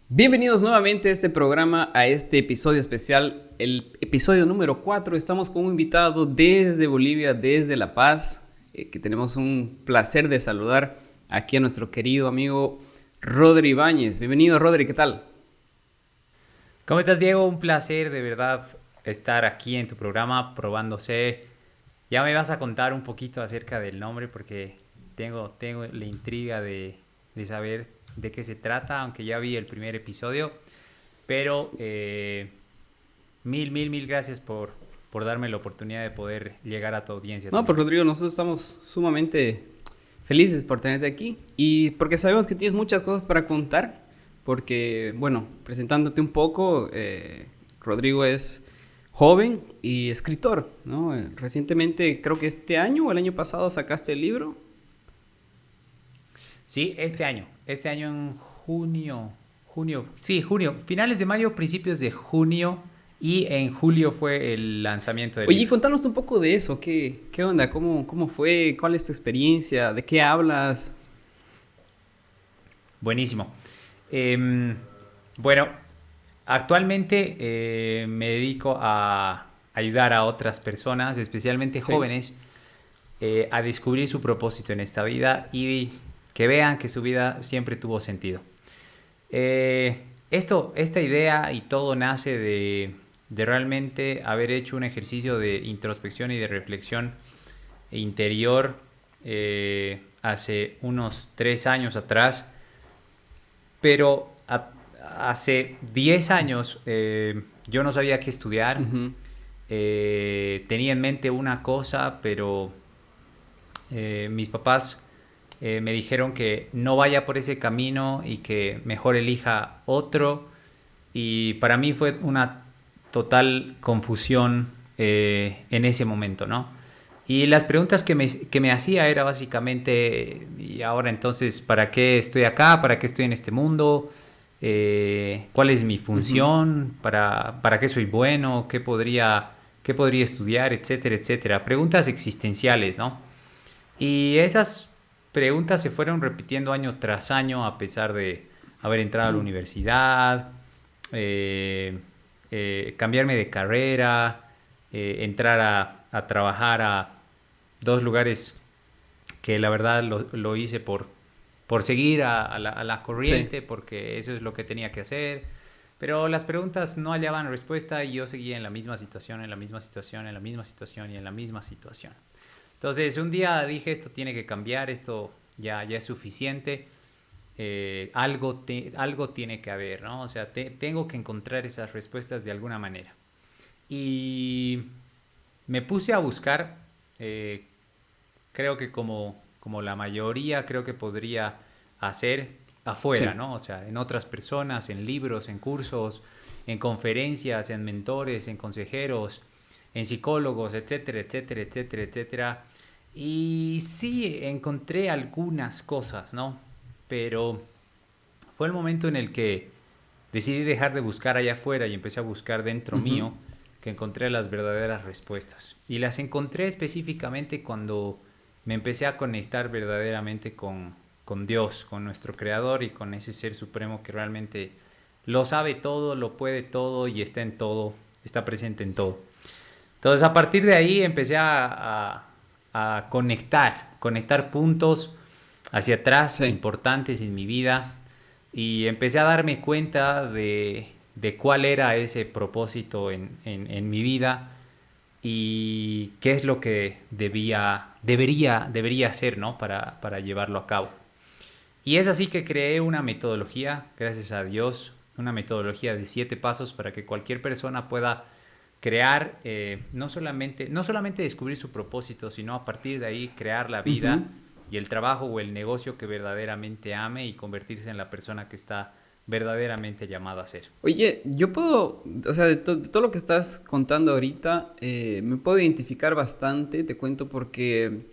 Bienvenidos nuevamente a este programa, a este episodio especial, el episodio número 4. Estamos con un invitado desde Bolivia, desde La Paz, que tenemos un placer de saludar aquí a nuestro querido amigo Rodri Ibáñez. Bienvenido, Rodri, ¿qué tal? ¿Cómo estás, Diego? Un placer de verdad estar aquí en tu programa probándose. Ya me vas a contar un poquito acerca del nombre porque tengo la intriga de saber de qué se trata, aunque ya vi el primer episodio. Pero mil gracias por darme la oportunidad de poder llegar a tu audiencia No, pues también. Rodrigo, nosotros estamos sumamente felices por tenerte aquí y porque sabemos que tienes muchas cosas para contar, porque, bueno, presentándote un poco, Rodrigo es joven y escritor, ¿no? Recientemente, creo que este año o el año pasado sacaste el libro. Sí, este año en junio, finales de mayo, principios de junio y en julio fue el lanzamiento del Oye, libro. contanos un poco de eso, ¿qué onda? ¿Cómo fue? ¿Cuál es tu experiencia? ¿De qué hablas? Buenísimo. Em, bueno, actualmente me dedico a ayudar a otras personas, especialmente Sí. jóvenes, a descubrir su propósito en esta vida y que vean que su vida siempre tuvo sentido. Esta idea y todo nace de realmente haber hecho un ejercicio de introspección y de reflexión interior hace unos 3 años atrás, pero hace 10 años yo no sabía qué estudiar. Ujú. Tenía en mente una cosa, pero mis papás me dijeron que no vaya por ese camino y que mejor elija otro. Y para mí fue una total confusión en ese momento, ¿no? Y las preguntas que me hacía era básicamente, y ahora entonces, ¿para qué estoy acá? ¿Para qué estoy en este mundo? ¿Cuál es mi Ujú. función? ¿Para qué soy bueno? ¿Qué podría estudiar? Etcétera, etcétera. Preguntas existenciales, ¿no? Y esas preguntas se fueron repitiendo año tras año a pesar de haber entrado a la universidad, eh, cambiarme de carrera, entrar a trabajar a dos lugares que la verdad lo hice por seguir a la Sí. corriente, porque eso es lo que tenía que hacer. Pero las preguntas no hallaban respuesta y yo seguía en la misma situación, en la misma situación, en la misma situación y en la misma situación. Entonces un día dije, esto tiene que cambiar, esto ya es suficiente, algo tiene que haber, ¿no? O sea, tengo que encontrar esas respuestas de alguna manera. Y me puse a buscar, eh, creo que como la mayoría creo que podría hacer afuera, Sí. ¿no? O sea, en otras personas, en libros, en cursos, en conferencias, en mentores, en consejeros, en psicólogos, etcétera, etcétera, etcétera, etcétera. Y sí, encontré algunas cosas, ¿no? Pero fue el momento en el que decidí dejar de buscar allá afuera y empecé a buscar dentro Ujú. mío, que encontré las verdaderas respuestas. Y las encontré específicamente cuando me empecé a conectar verdaderamente con Dios, con nuestro Creador y con ese Ser Supremo que realmente lo sabe todo, lo puede todo y está en todo, está presente en todo. Entonces a partir de ahí empecé a conectar puntos hacia atrás Sí. importantes en mi vida y empecé a darme cuenta de cuál era ese propósito en mi vida y qué es lo que debería hacer, ¿no? Para llevarlo a cabo. Y es así que creé una metodología, gracias a Dios, una metodología de 7 pasos para que cualquier persona pueda crear, no solamente descubrir su propósito, sino a partir de ahí crear la Ujú. vida y el trabajo o el negocio que verdaderamente ame y convertirse en la persona que está verdaderamente llamado a ser. Oye, yo puedo, o sea, de todo lo que estás contando ahorita, me puedo identificar bastante, te cuento porque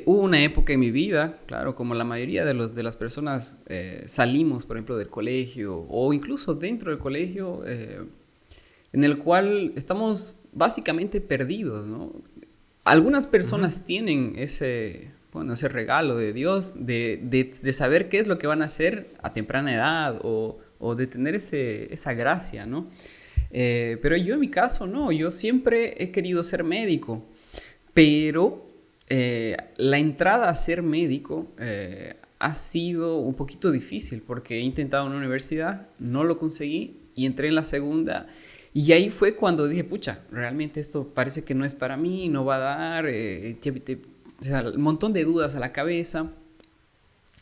hubo una época en mi vida, claro, como la mayoría de las personas salimos, por ejemplo, del colegio o incluso dentro del colegio, en el cual estamos básicamente perdidos, ¿no? Algunas Ujú. personas tienen ese, bueno, ese regalo de Dios de saber qué es lo que van a hacer a temprana edad o o de tener esa gracia, ¿no? Pero yo en mi caso no, yo siempre he querido ser médico, pero la entrada a ser médico ha sido un poquito difícil porque he intentado en una universidad, no lo conseguí y entré en la segunda. Y ahí fue cuando dije, pucha, realmente esto parece que no es para mí, no va a dar, o sea, un montón de dudas a la cabeza.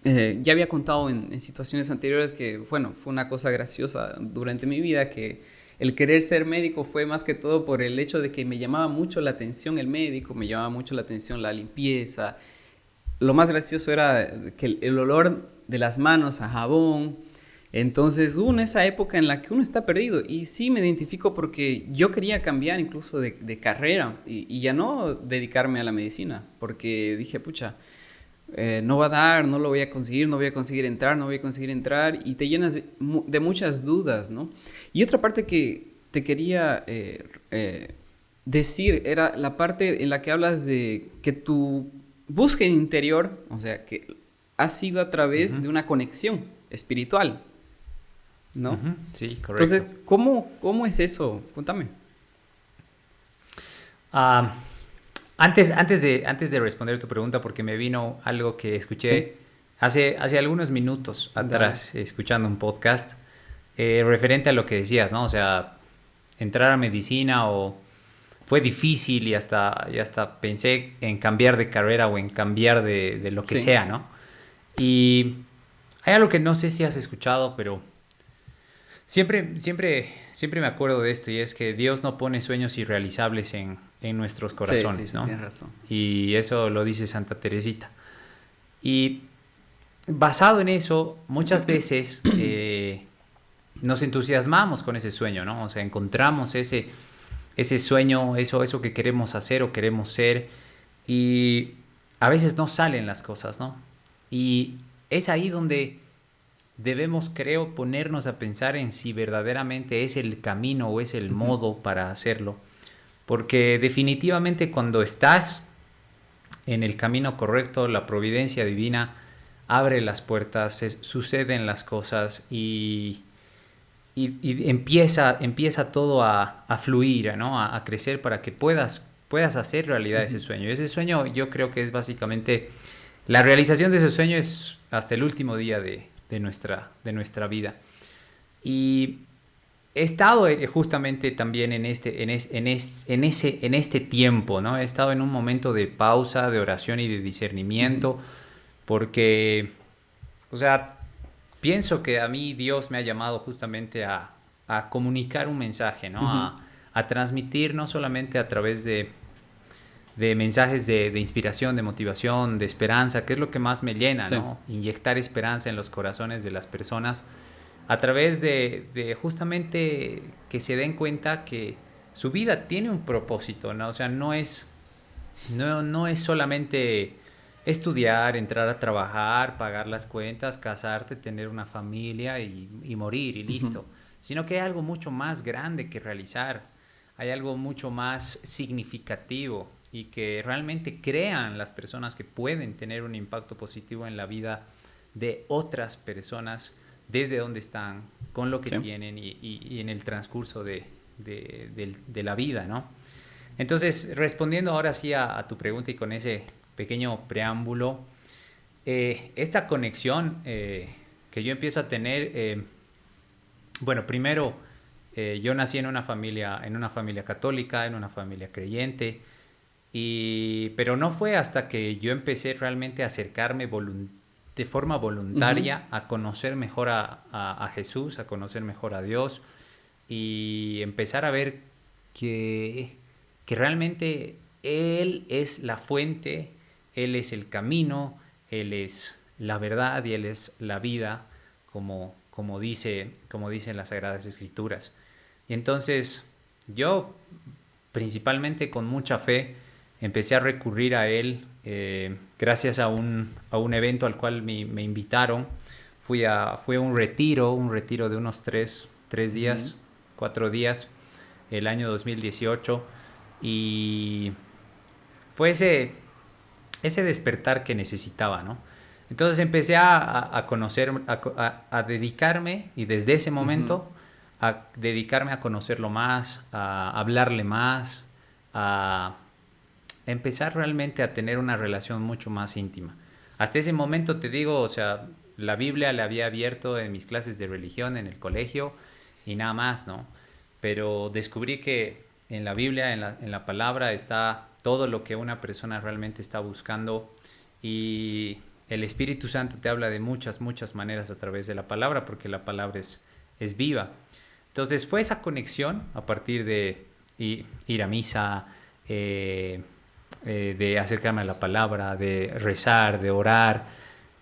Ya había contado en situaciones anteriores que, bueno, fue una cosa graciosa durante mi vida, que el querer ser médico fue más que todo por el hecho de que me llamaba mucho la atención el médico, me llamaba mucho la atención la limpieza. Lo más gracioso era que el olor de las manos a jabón. Entonces hubo esa época en la que uno está perdido y sí me identifico porque yo quería cambiar incluso de carrera y ya no dedicarme a la medicina, porque dije, pucha, no va a dar, no lo voy a conseguir, no voy a conseguir entrar, no voy a conseguir entrar y te llenas de muchas dudas, ¿no? Y otra parte que te quería decir era la parte en la que hablas de que tu búsqueda interior, o sea, que ha sido a través Ujú, de una conexión espiritual, ¿no? ujú, sí, correcto. Entonces, ¿cómo es eso? Cuéntame. Ah, antes de responder tu pregunta, porque me vino algo que escuché Sí, hace algunos minutos dale. atrás, escuchando un podcast, referente a lo que decías, ¿no? O sea, entrar a medicina o fue difícil y hasta pensé en cambiar de carrera o en cambiar de lo que Sí. sea, ¿no? Y hay algo que no sé si has escuchado, pero siempre me acuerdo de esto y es que Dios no pone sueños irrealizables en nuestros Sí, sí, corazones, sí, ¿no? tienes razón. Y eso lo dice Santa Teresita. Y basado en eso, muchas veces nos entusiasmamos con ese sueño, ¿no? O sea, encontramos ese sueño, eso que queremos hacer o queremos ser y a veces no salen las cosas, ¿no? Y es ahí donde debemos, creo, ponernos a pensar en si verdaderamente es el camino o es el Ujú, modo para hacerlo. Porque definitivamente cuando estás en el camino correcto, la providencia divina abre las puertas, suceden las cosas y empieza todo a fluir, ¿no? A crecer para que puedas hacer realidad ese ujú. sueño. Y ese sueño yo creo que es básicamente la realización de ese sueño es hasta el último día de nuestra vida. Y he estado justamente también en este tiempo, ¿no? He estado en un momento de pausa, de oración y de Ujú, discernimiento, porque, o sea, pienso que a mí Dios me ha llamado justamente a comunicar un mensaje, ¿no? ujú. A transmitir no solamente a través de mensajes de inspiración, de motivación, de esperanza, que es lo que más me llena, Sí, ¿no? Inyectar esperanza en los corazones de las personas a través de justamente que se den cuenta que su vida tiene un propósito, ¿no? O sea, no es solamente estudiar, entrar a trabajar, pagar las cuentas, casarte, tener una familia y morir y ujú, listo, sino que hay algo mucho más grande que realizar, hay algo mucho más significativo y que realmente crean las personas que pueden tener un impacto positivo en la vida de otras personas desde donde están, con lo que sí. tienen y en el transcurso de la vida, ¿no? Entonces, respondiendo ahora sí a tu pregunta y con ese pequeño preámbulo, esta conexión que yo empiezo a tener, bueno, primero yo nací en una familia católica, en una familia creyente, pero no fue hasta que yo empecé realmente a acercarme de forma Ujú, voluntaria a conocer mejor a Jesús, a conocer mejor a Dios y empezar a ver que realmente Él es la fuente, Él es el camino, Él es la verdad y Él es la vida, como dicen las Sagradas Escrituras. Y entonces yo, principalmente con mucha fe, empecé a recurrir a Él gracias a un evento al cual me invitaron. Fue un retiro de unos tres ujú. días, 4 días, el año 2018. Y fue ese despertar que necesitaba, ¿no? Entonces empecé a conocer, a dedicarme, y desde ese momento a dedicarme a conocerlo más, a hablarle más, a empezar realmente a tener una relación mucho más íntima. Hasta ese momento te digo, o sea, la Biblia la había abierto en mis clases de religión en el colegio y nada más, ¿no? Pero descubrí que en la Biblia, en la palabra, está todo lo que una persona realmente está buscando, y el Espíritu Santo te habla de muchas, muchas maneras a través de la palabra, porque la palabra es viva. Entonces fue esa conexión a partir de ir a misa, de acercarme a la palabra, de rezar, de orar,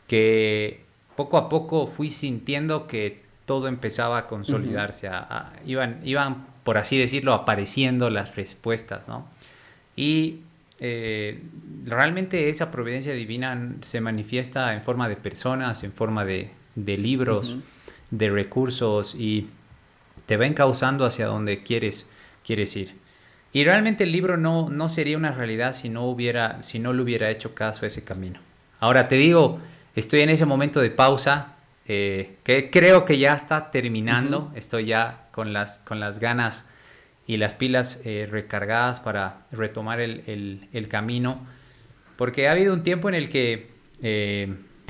que poco a poco fui sintiendo que todo empezaba a consolidarse, iban, por así decirlo, apareciendo las respuestas, ¿no? Y realmente esa providencia divina se manifiesta en forma de personas, en forma de libros, de recursos, y te va encauzando hacia donde quieres ir. Y realmente el libro no sería una realidad si no le hubiera hecho caso a ese camino. Ahora te digo, estoy en ese momento de pausa, que creo que ya está terminando. Estoy ya con las ganas y las pilas recargadas para retomar el camino. Porque ha habido un tiempo en el que,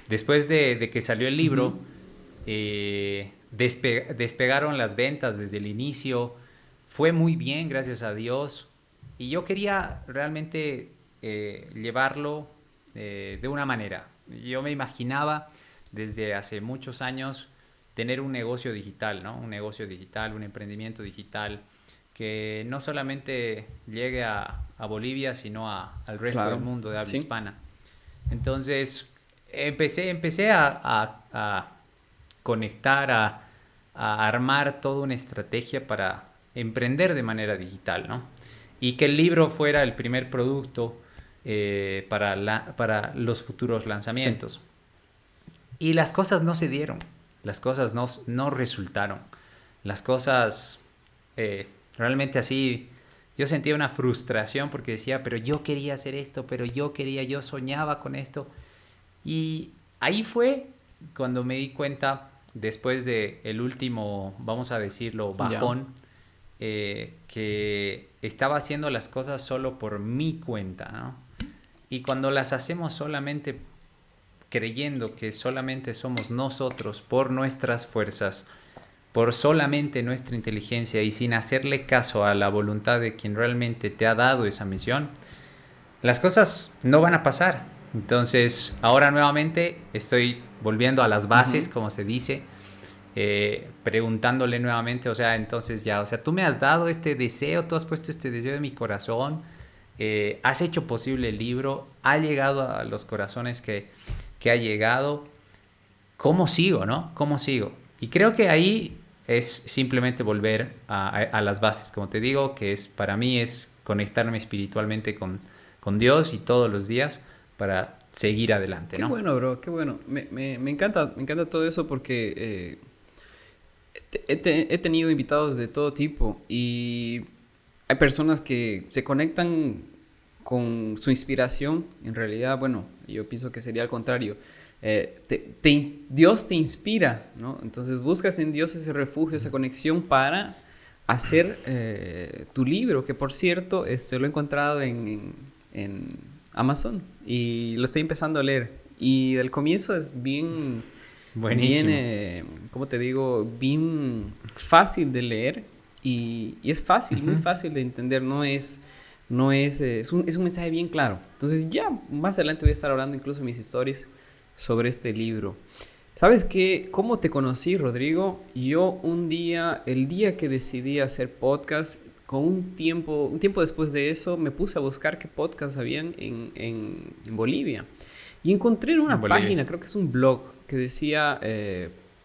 después de que salió el libro, despegaron las ventas desde el inicio. Fue muy bien, gracias a Dios. Y yo quería realmente llevarlo de una manera. Yo me imaginaba desde hace muchos años tener un negocio digital, ¿no? Un negocio digital, un emprendimiento digital que no solamente llegue a Bolivia, sino al resto del mundo de habla hispana. Entonces empecé a conectar, a armar toda una estrategia para emprender de manera digital, ¿no? Y que el libro fuera el primer producto para los futuros lanzamientos. Sí. Y las cosas no se dieron, las cosas no resultaron, las cosas realmente así. Yo sentía una frustración porque decía, pero yo quería hacer esto, yo soñaba con esto. Y ahí fue cuando me di cuenta, después de el último, vamos a decirlo, bajón, que estaba haciendo las cosas solo por mi cuenta, ¿no? Y cuando las hacemos solamente creyendo que solamente somos nosotros, por nuestras fuerzas, por solamente nuestra inteligencia, y sin hacerle caso a la voluntad de quien realmente te ha dado esa misión, las cosas no van a pasar. Entonces, ahora nuevamente estoy volviendo a las bases, como se dice, preguntándole nuevamente, o sea, entonces ya, o sea, tú me has dado este deseo, tú has puesto este deseo en mi corazón, has hecho posible el libro, ha llegado a los corazones que ha llegado. ¿Cómo sigo, no? ¿Cómo sigo? Y creo que ahí es simplemente volver a las bases, como te digo, que para mí es conectarme espiritualmente con Dios, y todos los días para seguir adelante, ¿no? Qué bueno, bro, qué bueno. Me encanta todo eso porque he tenido invitados de todo tipo, y hay personas que se conectan con su inspiración. En realidad, bueno, yo pienso que sería al contrario. Dios te inspira, ¿no? Entonces buscas en Dios ese refugio, esa conexión para hacer tu libro, que por cierto lo he encontrado en Amazon y lo estoy empezando a leer. Y del comienzo es bien... Buenísimo. ¿Cómo te digo? Bien fácil de leer, y es fácil, muy fácil de entender. Es un mensaje bien claro. Entonces ya más adelante voy a estar hablando incluso en mis stories sobre este libro. ¿Sabes qué? ¿Cómo te conocí, Rodrigo? Yo el día que decidí hacer podcast, con un tiempo después de eso, me puse a buscar qué podcasts habían en Bolivia. Y encontré en una página, creo que es un blog, que decía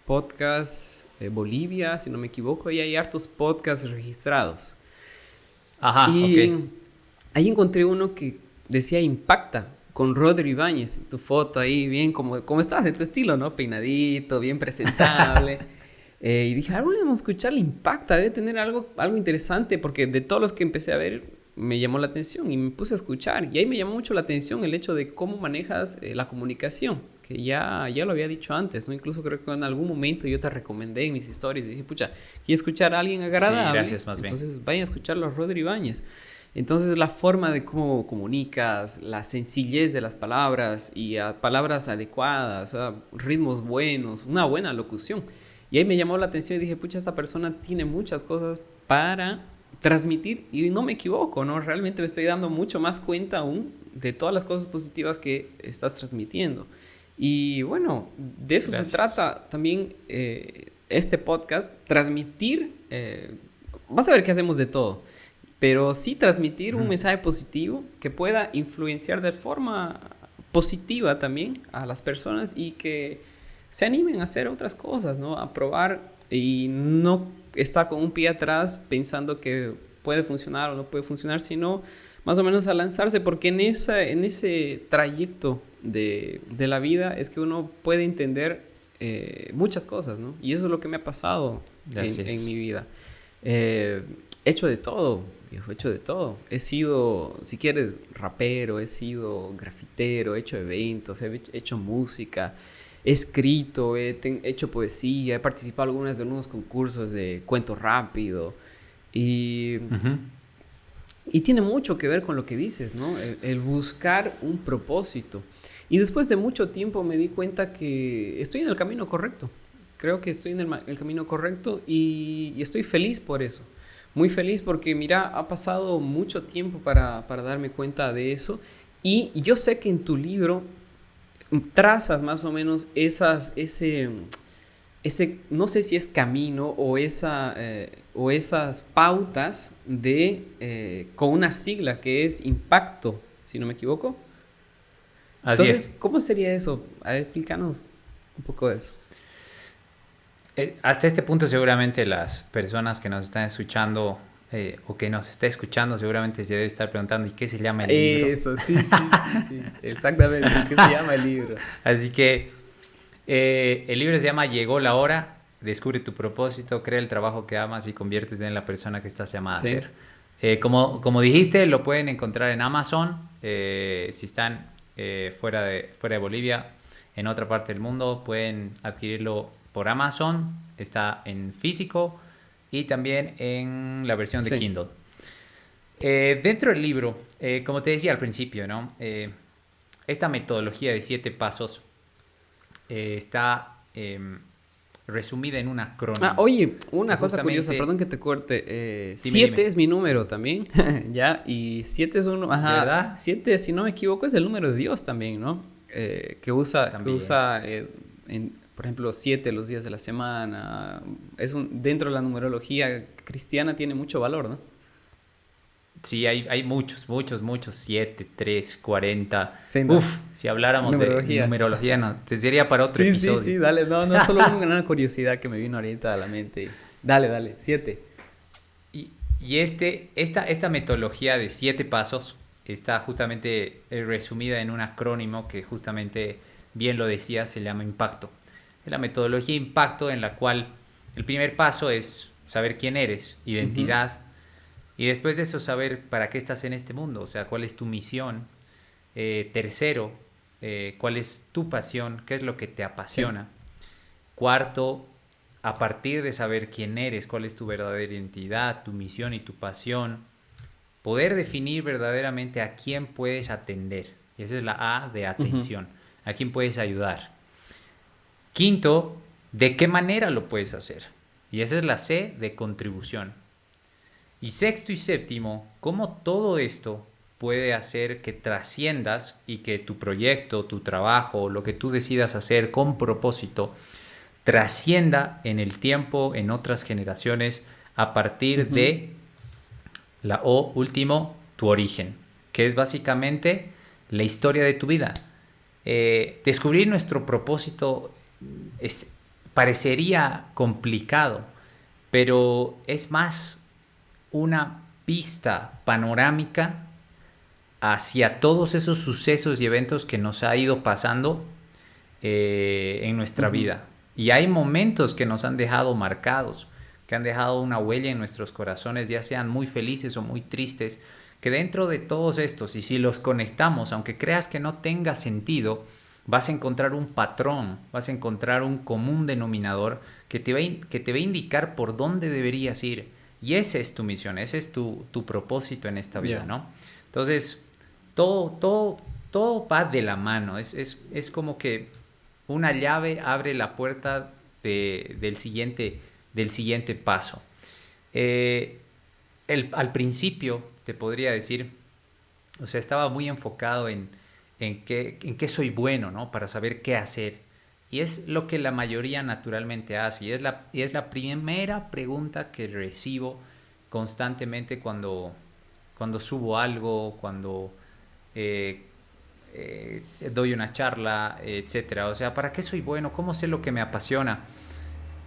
Podcast Bolivia, si no me equivoco, y hay hartos podcasts registrados. Ajá, y ahí encontré uno que decía Impacta, con Rodri Ibáñez. Tu foto ahí, bien como estás, en tu estilo, ¿no? Peinadito, bien presentable. Y dije, vamos a escucharle. Impacta, debe tener algo interesante, porque de todos los que empecé a ver, me llamó la atención y me puse a escuchar. Y ahí me llamó mucho la atención el hecho de cómo manejas la comunicación. que ya lo había dicho antes, ¿no? Incluso creo que en algún momento yo te recomendé en mis historias, dije, pucha, ¿quieres escuchar a alguien agradable? Sí, gracias, más bien. Entonces vayan a escucharlo a Rodri Ibáñez. Entonces la forma de cómo comunicas, la sencillez de las palabras y a palabras adecuadas, a ritmos buenos, una buena locución. Y ahí me llamó la atención y dije, pucha, esta persona tiene muchas cosas para transmitir y no me equivoco, ¿no? Realmente me estoy dando mucho más cuenta aún de todas las cosas positivas que estás transmitiendo. Y bueno, de eso se trata también este podcast, transmitir, vas a ver que hacemos de todo, pero sí transmitir un mensaje positivo que pueda influenciar de forma positiva también a las personas y que se animen a hacer otras cosas, ¿no? A probar y no estar con un pie atrás pensando que puede funcionar o no puede funcionar, sino más o menos a lanzarse, porque en ese trayecto de la vida es que uno puede entender muchas cosas, ¿no? Y eso es lo que me ha pasado en mi vida. He hecho de todo, viejo, he hecho de todo. He sido, si quieres, rapero, he sido grafitero, he hecho eventos, he hecho música, he escrito, he hecho poesía, he participado en algunos concursos de cuento rápido y tiene mucho que ver con lo que dices, ¿no? El buscar un propósito. Y después de mucho tiempo me di cuenta que estoy en el camino correcto. Creo que estoy en el camino correcto y estoy feliz por eso. Muy feliz porque, mira, ha pasado mucho tiempo para darme cuenta de eso. Y yo sé que en tu libro trazas más o menos ese no sé si es camino o esas pautas con una sigla que es impacto, si no me equivoco. Entonces, ¿cómo sería eso? A ver, explícanos un poco de eso. Hasta este punto seguramente las personas que nos están escuchando o que nos está escuchando seguramente se debe estar preguntando ¿y qué se llama el libro? Eso, sí, exactamente, ¿qué se llama el libro? Así que el libro se llama Llegó la hora, descubre tu propósito, crea el trabajo que amas y conviértete en la persona que estás llamada a ser. Como dijiste, lo pueden encontrar en Amazon, si están fuera de Bolivia, en otra parte del mundo, pueden adquirirlo por Amazon, está en físico y también en la versión de Kindle. Dentro del libro, como te decía al principio, ¿no? Esta metodología de 7 pasos está resumida en un acrónimo. Oye, una cosa curiosa, perdón que te corte. 7 es mi número también, ¿ya? Y 7 es uno, ¿verdad? 7, si no me equivoco, es el número de Dios también, ¿no? Que usa por ejemplo, 7 los días de la semana. Dentro de la numerología cristiana tiene mucho valor, ¿no? Sí, hay muchos, 7, 3, 40. Sí, no. Si habláramos de numerología, no, te sería para otro episodio. Sí, dale. No, solo una curiosidad que me vino ahorita a la mente. Dale, 7. Y esta metodología de 7 pasos está justamente resumida en un acrónimo que justamente, bien lo decía, se llama Impacto. Es la metodología Impacto en la cual el primer paso es saber quién eres, identidad, y después de eso saber para qué estás en este mundo, o sea, cuál es tu misión. Tercero, cuál es tu pasión, qué es lo que te apasiona. Cuarto, a partir de saber quién eres, cuál es tu verdadera identidad, tu misión y tu pasión, poder definir verdaderamente a quién puedes atender. Y esa es la A de atención, a quién puedes ayudar. Quinto, ¿de qué manera lo puedes hacer? Y esa es la C de contribución. Y sexto y séptimo, ¿cómo todo esto puede hacer que trasciendas y que tu proyecto, tu trabajo, lo que tú decidas hacer con propósito, trascienda en el tiempo, en otras generaciones, a partir de la O último, tu origen, que es básicamente la historia de tu vida. Descubrir nuestro propósito parecería complicado, pero es más una pista panorámica hacia todos esos sucesos y eventos que nos ha ido pasando en nuestra vida. Y hay momentos que nos han dejado marcados, que han dejado una huella en nuestros corazones, ya sean muy felices o muy tristes, que dentro de todos estos, y si los conectamos, aunque creas que no tenga sentido, vas a encontrar un patrón, vas a encontrar un común denominador que te va a indicar por dónde deberías ir. Y esa es tu misión, ese es tu propósito en esta vida, Ya. ¿no? Entonces, todo va de la mano. Es como que una llave abre la puerta del siguiente paso. Eh, al principio, te podría decir, o sea, estaba muy enfocado en qué soy bueno, ¿no? Para saber qué hacer. Y es lo que la mayoría naturalmente hace. Y es la primera pregunta que recibo constantemente cuando subo algo, cuando eh, doy una charla, etcétera. O sea, ¿para qué soy bueno? ¿Cómo sé lo que me apasiona?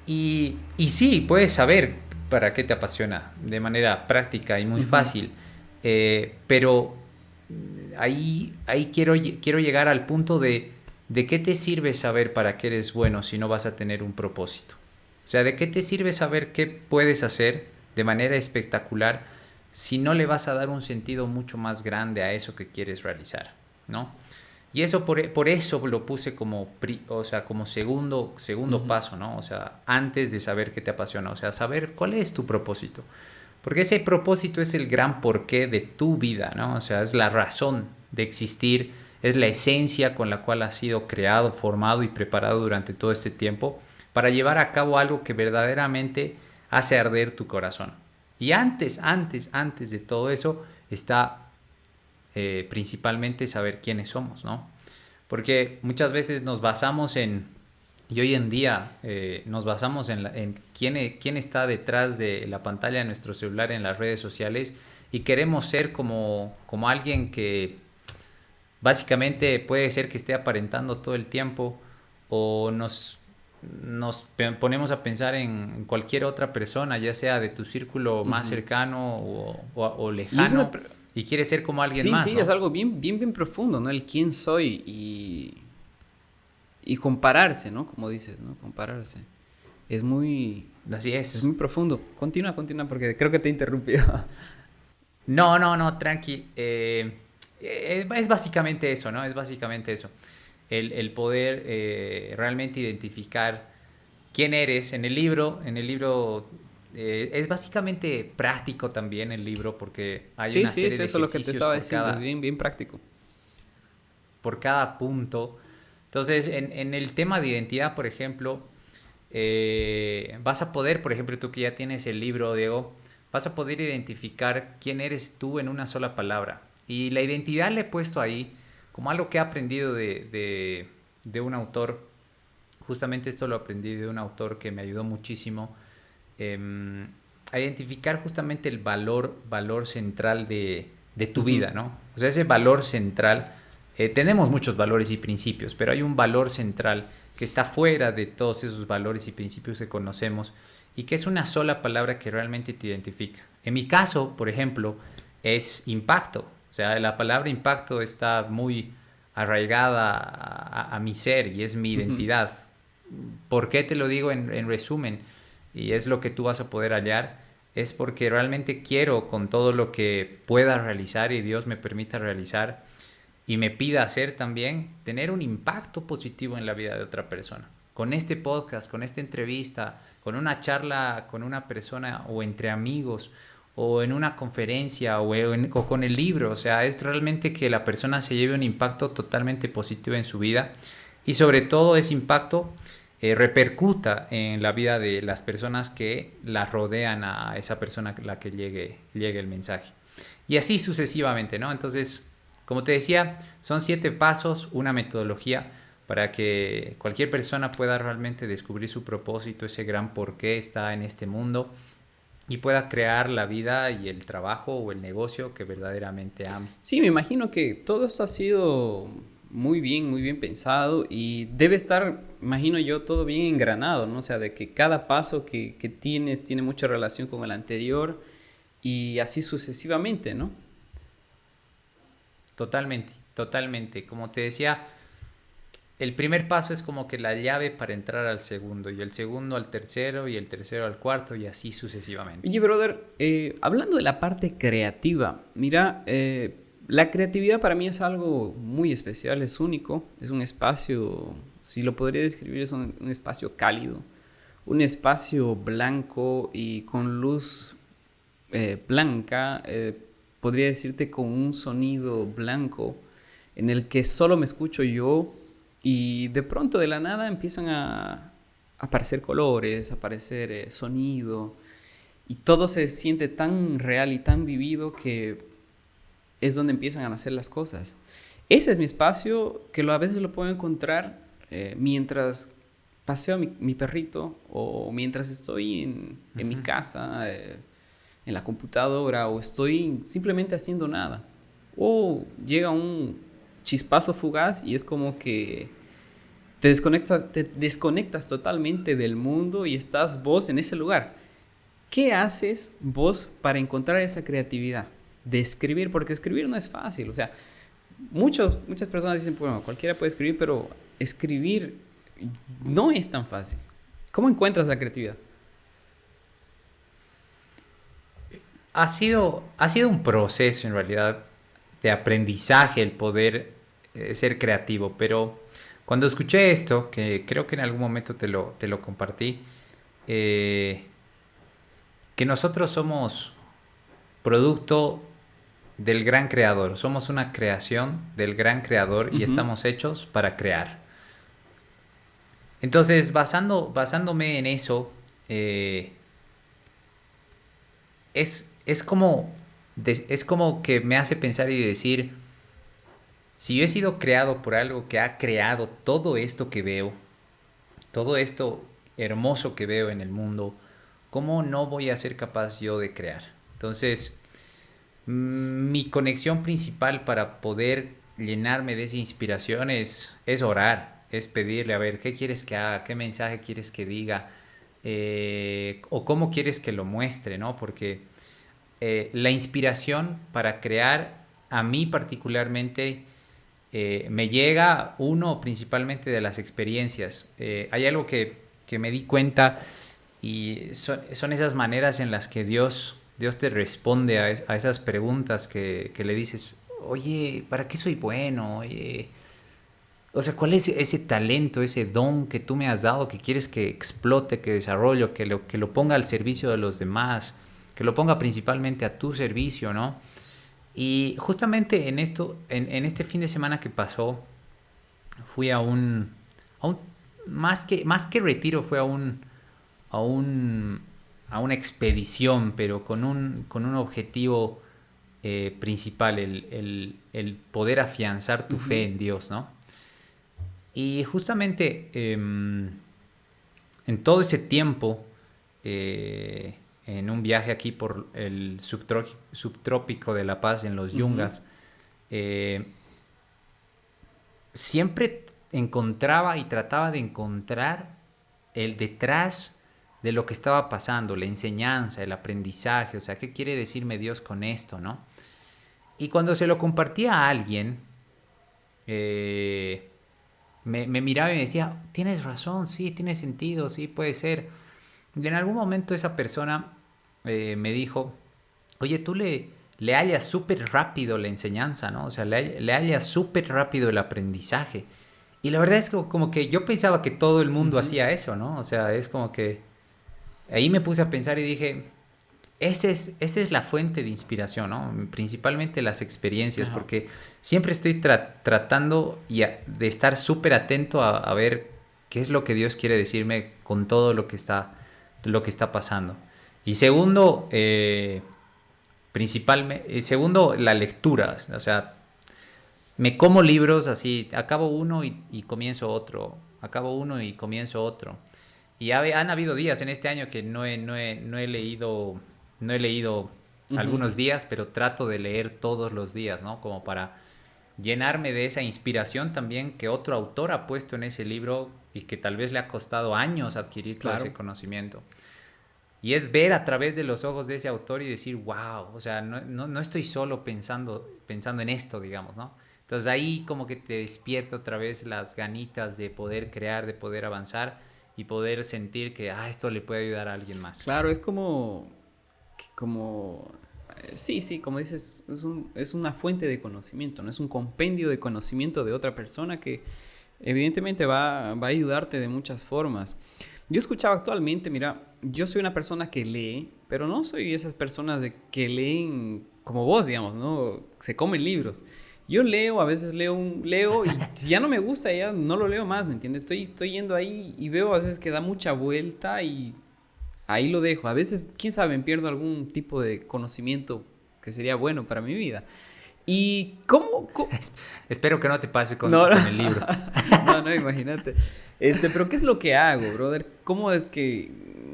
Y sí, puedes saber para qué te apasiona de manera práctica y muy Ujú. fácil. Pero ahí quiero llegar al punto de qué te sirve saber para qué eres bueno si no vas a tener un propósito. O sea, ¿de qué te sirve saber qué puedes hacer de manera espectacular si no le vas a dar un sentido mucho más grande a eso que quieres realizar, ¿no? Y eso por eso lo puse o sea, como segundo Ujú. paso, ¿no? O sea, antes de saber qué te apasiona, o sea, saber cuál es tu propósito. Porque ese propósito es el gran porqué de tu vida, ¿no? O sea, es la razón de existir, es la esencia con la cual has sido creado, formado y preparado durante todo este tiempo para llevar a cabo algo que verdaderamente hace arder tu corazón. Y antes de todo eso está principalmente saber quiénes somos, ¿no? Porque muchas veces nos basamos y hoy en día nos basamos en quién está detrás de la pantalla de nuestro celular en las redes sociales y queremos ser como alguien que básicamente puede ser que esté aparentando todo el tiempo o nos ponemos a pensar en cualquier otra persona, ya sea de tu círculo más Ujú. cercano o Y eso lejano, y quieres ser como alguien sí, más, sí, es ¿no? algo bien, bien, bien profundo, ¿no? El quién soy y compararse, ¿no? Como dices, ¿no? Compararse. Es muy, Así es es. muy profundo. Continúa, continúa, porque creo que te he interrumpido. No, no, no, tranqui. Es básicamente eso, ¿no? Es básicamente eso. El poder realmente identificar quién eres en el libro es básicamente práctico también el libro porque hay Sí, una sí, serie es de eso lo que te ejercicios estaba por diciendo, es cada, bien, bien práctico. por cada punto. Entonces, en el tema de identidad, por ejemplo, vas a poder, por ejemplo, tú que ya tienes el libro, Diego, vas a poder identificar quién eres tú en una sola palabra. Y la identidad le he puesto ahí como algo que he aprendido de un autor. Justamente esto lo aprendí de un autor que me ayudó muchísimo a identificar justamente el valor central de tu Ujú. vida, ¿no? O sea, ese valor central, tenemos muchos valores y principios, pero hay un valor central que está fuera de todos esos valores y principios que conocemos y que es una sola palabra que realmente te identifica. En mi caso, por ejemplo, es impacto. O sea, la palabra impacto está muy arraigada a mi ser y es mi Ujú. identidad. ¿Por qué te lo digo en resumen? Y es lo que tú vas a poder hallar. Es porque realmente quiero con todo lo que pueda realizar y Dios me permita realizar y me pida hacer también, tener un impacto positivo en la vida de otra persona. Con este podcast, con esta entrevista, con una charla con una persona o entre amigos o en una conferencia o con el libro. O sea, es realmente que la persona se lleve un impacto totalmente positivo en su vida y sobre todo ese impacto repercuta en la vida de las personas que la rodean a esa persona a la que llegue el mensaje. Y así sucesivamente, ¿no? Entonces, como te decía, son 7 pasos, una metodología para que cualquier persona pueda realmente descubrir su propósito, ese gran por qué está en este mundo y pueda crear la vida y el trabajo o el negocio que verdaderamente ame. Sí, me imagino que todo esto ha sido muy bien pensado y debe estar, imagino yo, todo bien engranado, ¿no? O sea, de que cada paso que tienes tiene mucha relación con el anterior y así sucesivamente, ¿no? Totalmente, totalmente. Como te decía, el primer paso es como que la llave para entrar al segundo, y el segundo al tercero, y el tercero al cuarto, y así sucesivamente. Oye, brother, hablando de la parte creativa, mira, La creatividad para mí es algo muy especial, es único, es un espacio, si lo podría describir, es un espacio cálido, un espacio blanco y con luz blanca, podría decirte con un sonido blanco en el que solo me escucho yo y de pronto de la nada empiezan a aparecer colores, a aparecer sonido y todo se siente tan real y tan vivido que es donde empiezan a nacer las cosas. Ese es mi espacio que a veces lo puedo encontrar mientras paseo a mi perrito o mientras estoy en mi Ujú. casa, en la computadora o estoy simplemente haciendo nada. O llega un chispazo fugaz y es como que te desconectas totalmente del mundo y estás vos en ese lugar. ¿Qué haces vos para encontrar esa creatividad de escribir? Porque escribir no es fácil. O sea, muchas personas dicen, bueno, cualquiera puede escribir, pero escribir no es tan fácil. ¿Cómo encuentras la creatividad? Ha sido un proceso en realidad de aprendizaje el poder ser creativo, pero cuando escuché esto, que creo que en algún momento te lo compartí, eh, que nosotros somos producto del gran creador, somos una creación del gran creador y Ujú. estamos hechos para crear. Entonces, basándome en eso, eh, es como que me hace pensar y decir, si yo he sido creado por algo que ha creado todo esto que veo, todo esto hermoso que veo en el mundo, ¿cómo no voy a ser capaz yo de crear? Entonces, mi conexión principal para poder llenarme de esa inspiración es orar, es pedirle, a ver, ¿qué quieres que haga? ¿Qué mensaje quieres que diga? O cómo quieres que lo muestre, ¿no? Porque la inspiración para crear, a mí particularmente, me llega uno principalmente de las experiencias. Hay algo que me di cuenta y son esas maneras en las que Dios te responde a esas preguntas que le dices, oye, ¿para qué soy bueno? Oye, o sea, ¿cuál es ese talento, ese don que tú me has dado que quieres que explote, que desarrolle, que lo ponga al servicio de los demás, que lo ponga principalmente a tu servicio, ¿no? Y justamente en esto, en este fin de semana que pasó, fui a un más que retiro, fue a un, a una expedición, pero con un objetivo principal, el poder afianzar tu fe Ujú. en Dios, ¿no? Y justamente en todo ese tiempo, en un viaje aquí por el subtrópico de La Paz, en los Ujú. Yungas, eh, siempre encontraba y trataba de encontrar el detrás de lo que estaba pasando, la enseñanza, el aprendizaje, o sea, ¿qué quiere decirme Dios con esto, no? Y cuando se lo compartía a alguien, eh, me miraba y me decía, tienes razón, sí, tiene sentido, sí, puede ser. Y en algún momento esa persona me dijo, oye, tú le hallas súper rápido la enseñanza, ¿no? O sea, le hallas súper rápido el aprendizaje. Y la verdad es que como que yo pensaba que todo el mundo Ujú. hacía eso, ¿no? O sea, es como que ahí me puse a pensar y dije, esa es la fuente de inspiración, ¿no? Principalmente las experiencias, Ajá. porque siempre estoy tratando de estar súper atento a ver qué es lo que Dios quiere decirme con todo lo que está pasando. Y segundo, segundo, la lectura. O sea, me como libros así, acabo uno y comienzo otro, acabo uno y comienzo otro. Y han habido días en este año que no he leído Ujú. algunos días, pero trato de leer todos los días, ¿no? Como para llenarme de esa inspiración también que otro autor ha puesto en ese libro y que tal vez le ha costado años adquirir todo ese Claro. conocimiento. Y es ver a través de los ojos de ese autor y decir, wow, o sea, no estoy solo pensando en esto, digamos, ¿no? Entonces ahí como que te despierta otra vez las ganitas de poder crear, de poder avanzar y poder sentir que, esto le puede ayudar a alguien más. Claro, es como sí, sí, como dices, es una fuente de conocimiento, no es un compendio de conocimiento de otra persona que evidentemente va a ayudarte de muchas formas. Yo escuchaba actualmente, mira, yo soy una persona que lee, pero no soy esas personas que leen como vos, digamos, ¿no? Se comen libros. Yo leo, a veces leo y si ya no me gusta, ya no lo leo más, ¿me entiendes? Estoy yendo ahí y veo a veces que da mucha vuelta y ahí lo dejo. A veces, quién sabe, pierdo algún tipo de conocimiento que sería bueno para mi vida. ¿Y Espero que no te pase No, no, con el libro. no, no, imagínate. Pero ¿qué es lo que hago, brother? ¿Cómo es que,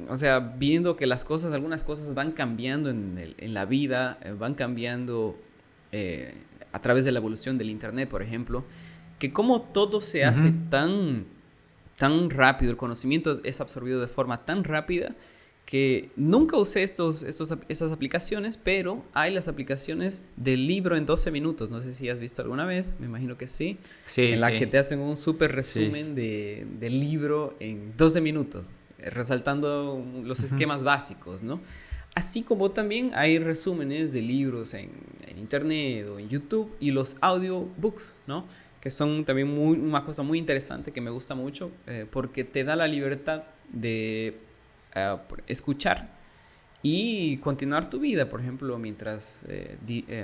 o sea, viendo que algunas cosas van cambiando en la vida, van cambiando eh, a través de la evolución del internet, por ejemplo, que cómo todo se hace Ujú. tan rápido, el conocimiento es absorbido de forma tan rápida que nunca usé esas aplicaciones, pero hay las aplicaciones del libro en 12 minutos. No sé si has visto alguna vez, me imagino que sí, Sí, en la que sí, te hacen un súper sí. resumen del libro en 12 minutos, resaltando los Ujú. esquemas básicos, ¿no? Así como también hay resúmenes de libros en internet o en YouTube y los audiobooks, ¿no? Que son también una cosa muy interesante que me gusta mucho porque te da la libertad de escuchar y continuar tu vida, por ejemplo, mientras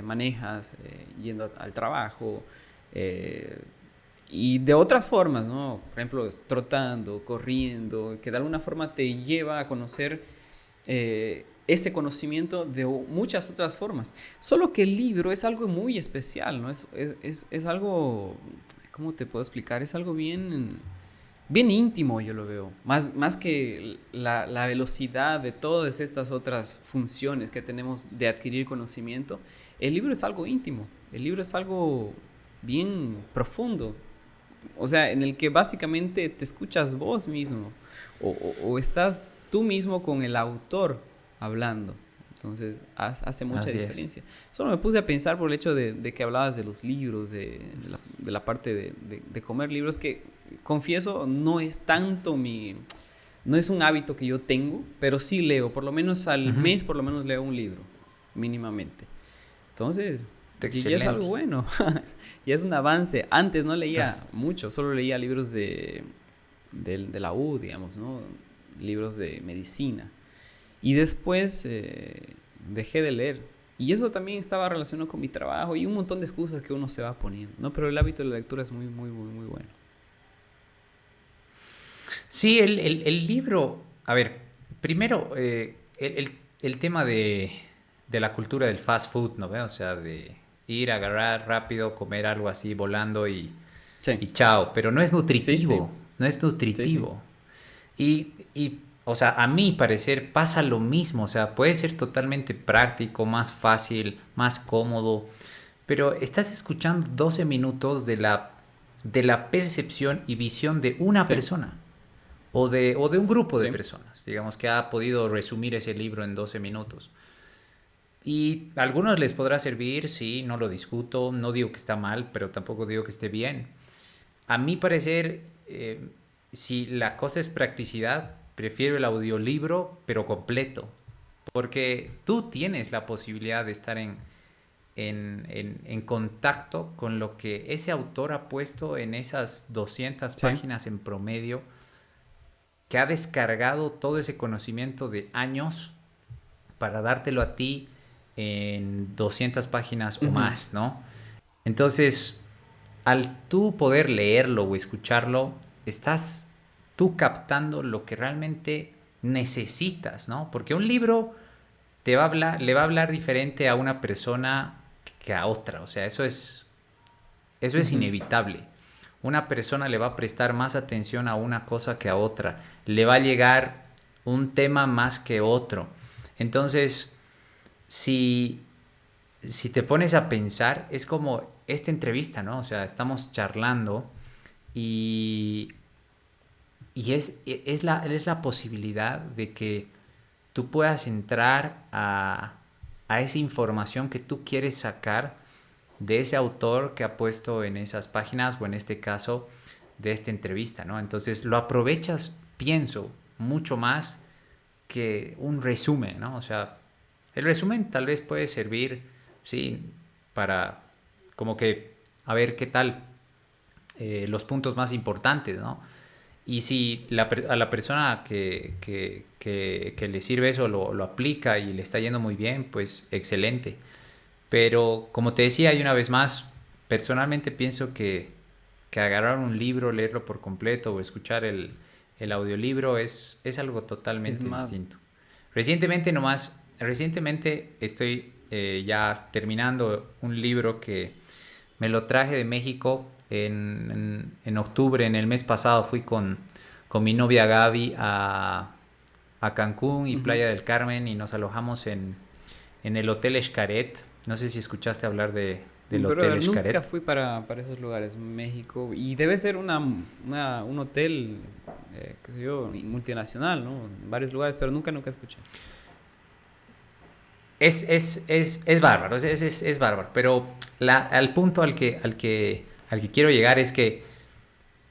manejas, yendo al trabajo, eh, y de otras formas, ¿no? Por ejemplo, trotando, corriendo, que de alguna forma te lleva a conocer ese conocimiento de muchas otras formas. Solo que el libro es algo muy especial, ¿no? Es algo, ¿cómo te puedo explicar? Es algo bien íntimo, yo lo veo. Más que la velocidad de todas estas otras funciones que tenemos de adquirir conocimiento, el libro es algo íntimo. El libro es algo bien profundo. O sea, en el que básicamente te escuchas vos mismo. O estás tú mismo con el autor hablando. Entonces hace mucha Así es. diferencia. Solo me puse a pensar por el hecho de que hablabas de los libros, de la parte de comer libros, que confieso no es tanto no es un hábito que yo tengo, pero sí leo, por lo menos al Ujú. mes, por lo menos leo un libro, mínimamente. Entonces, ya es algo Excelente. bueno, ya es un avance. Antes no Ta- leía mucho, solo leía libros de la U, digamos, ¿no? Libros de medicina. Y después dejé de leer. Y eso también estaba relacionado con mi trabajo y un montón de excusas que uno se va poniendo, ¿no? Pero el hábito de la lectura es muy, muy, muy, muy bueno. Sí, el libro, a ver, primero, el tema de la cultura del fast food, ¿no ve? O sea, de ir, agarrar rápido, comer algo así volando Sí, y chao, pero no es sí, sí, nutritivo, no es sí, sí. nutritivo. O sea, a mi parecer pasa lo mismo, o sea, puede ser totalmente práctico, más fácil, más cómodo, pero estás escuchando 12 minutos de la percepción y visión de una Sí, persona o de un grupo de sí. personas, digamos, que ha podido resumir ese libro en 12 minutos. Y a algunos les podrá servir, sí, no lo discuto, no digo que está mal, pero tampoco digo que esté bien. A mi parecer, si la cosa es practicidad, prefiero el audiolibro, pero completo, porque tú tienes la posibilidad de estar en contacto con lo que ese autor ha puesto en esas 200 Sí. páginas en promedio, que ha descargado todo ese conocimiento de años para dártelo a ti en 200 páginas o Ujú. más, ¿no? Entonces, al tú poder leerlo o escucharlo, estás tú captando lo que realmente necesitas, ¿no? Porque un libro le va a hablar diferente a una persona que a otra, o sea, eso es Ujú. inevitable. Una persona le va a prestar más atención a una cosa que a otra, le va a llegar un tema más que otro. Entonces, si si te pones a pensar, es como esta entrevista, ¿no? O sea, estamos charlando y, es la posibilidad de que tú puedas entrar a esa información que tú quieres sacar de ese autor que ha puesto en esas páginas o en este caso de esta entrevista, ¿no? Entonces lo aprovechas, pienso, mucho más que un resumen, ¿no? O sea, el resumen tal vez puede servir, sí, para como que a ver qué tal los puntos más importantes, ¿no? Y si a la persona que le sirve eso lo aplica y le está yendo muy bien, pues excelente. Pero como te decía, y una vez más, personalmente pienso que agarrar un libro, leerlo por completo o escuchar el audiolibro es algo Es totalmente más, distinto. Recientemente estoy ya terminando un libro que me lo traje de México en octubre, en el mes pasado fui con mi novia Gaby a Cancún y ujú. Playa del Carmen y nos alojamos en el Hotel Xcaret. No sé si escuchaste hablar del Hotel Brother, nunca Xcaret. fui para esos lugares, México, y debe ser un hotel, qué sé yo, multinacional, ¿no? En varios lugares, pero nunca escuché. Es bárbaro, es bárbaro, pero al punto al que quiero llegar es que